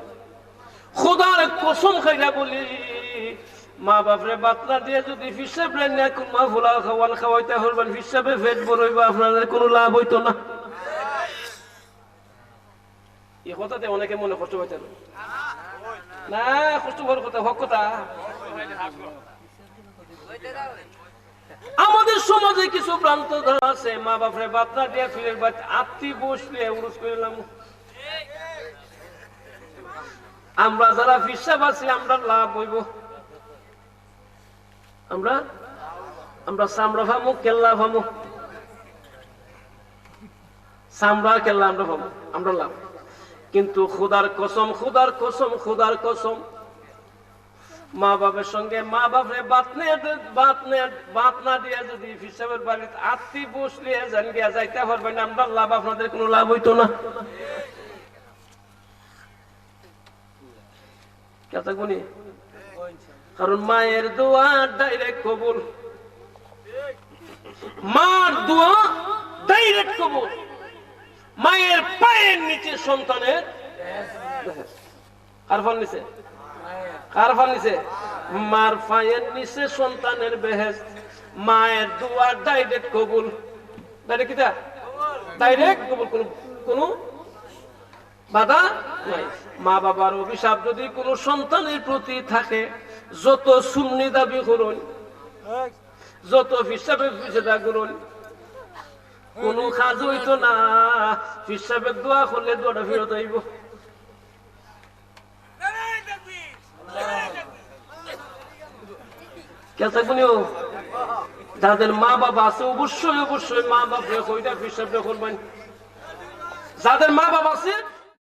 খুদার কসম খাইলা বলি, মা বাপরে বাতলা দিয়ে যদি হিসাব রান্না কুরমা পোলাও খাওয়াইতে হরবেন, হিসাবে পেট বড় হইবা, আপনাদের কোনো লাভ হইতো না। এই কথাতে অনেকে মনে কষ্ট পাইতেন না, কষ্ট হওয়ার কথা, হক কথা। আমাদের সমাজে কিছু প্রান্ত আছে মা বাপরে বাতলা দিয়ে ফিরের বাচ্চা আত্মি বসলে উরুস করলাম। আমরা যারা হিসাব আছি আমরা লাভ হইব, আমরা চামড়া ভামু, কেল্লা ভামু, চামড়া কেল্লা আমরা পাবো, আমরা লাভ। কিন্তু খোদার কসম, খোদার কসম, খোদার কসম, মা বাবার সঙ্গে মা বাপরে বাত না দিয়ে যদি হিসাবের বাড়িতে আত্মি বসলে জান গিয়া যাইতে পারবেন না, আমরা লাভ, আপনাদের কোনো লাভ হইতো না। কথা গুনি, কারণ মায়ের দোয়া ডাইরেক্ট কবুল, মার দোয়া ডাইরেক্ট কবুল। মায়ের পায়ের নিচে সন্তানের, কার ফাল নিচে, কার ফাল নিচে, মার পায়ের নিচে সন্তানের বেহেশত। মায়ের দোয়া ডাইরেক্ট কবুল, ডাইরেক্ট কিটা, ডাইরেক্ট কবুল, কোনো বাধা নাই। মা বাবার অভিশাপ যদি কোনো সন্তানের প্রতি থাকে, যত সুন্নি দাবি করুন, যত হিসাবে ফিসেদা করুন, কোন কাজ হইতো না। হিসাবে দোয়া করলে দোয়াটা ফেরত আইব। কে থাকবেন যাদের মা বাবা আছে, অবশ্যই অবশ্যই মা বাপরে কইটা হিসাবটা করবেন। যাদের মা বাবা আছে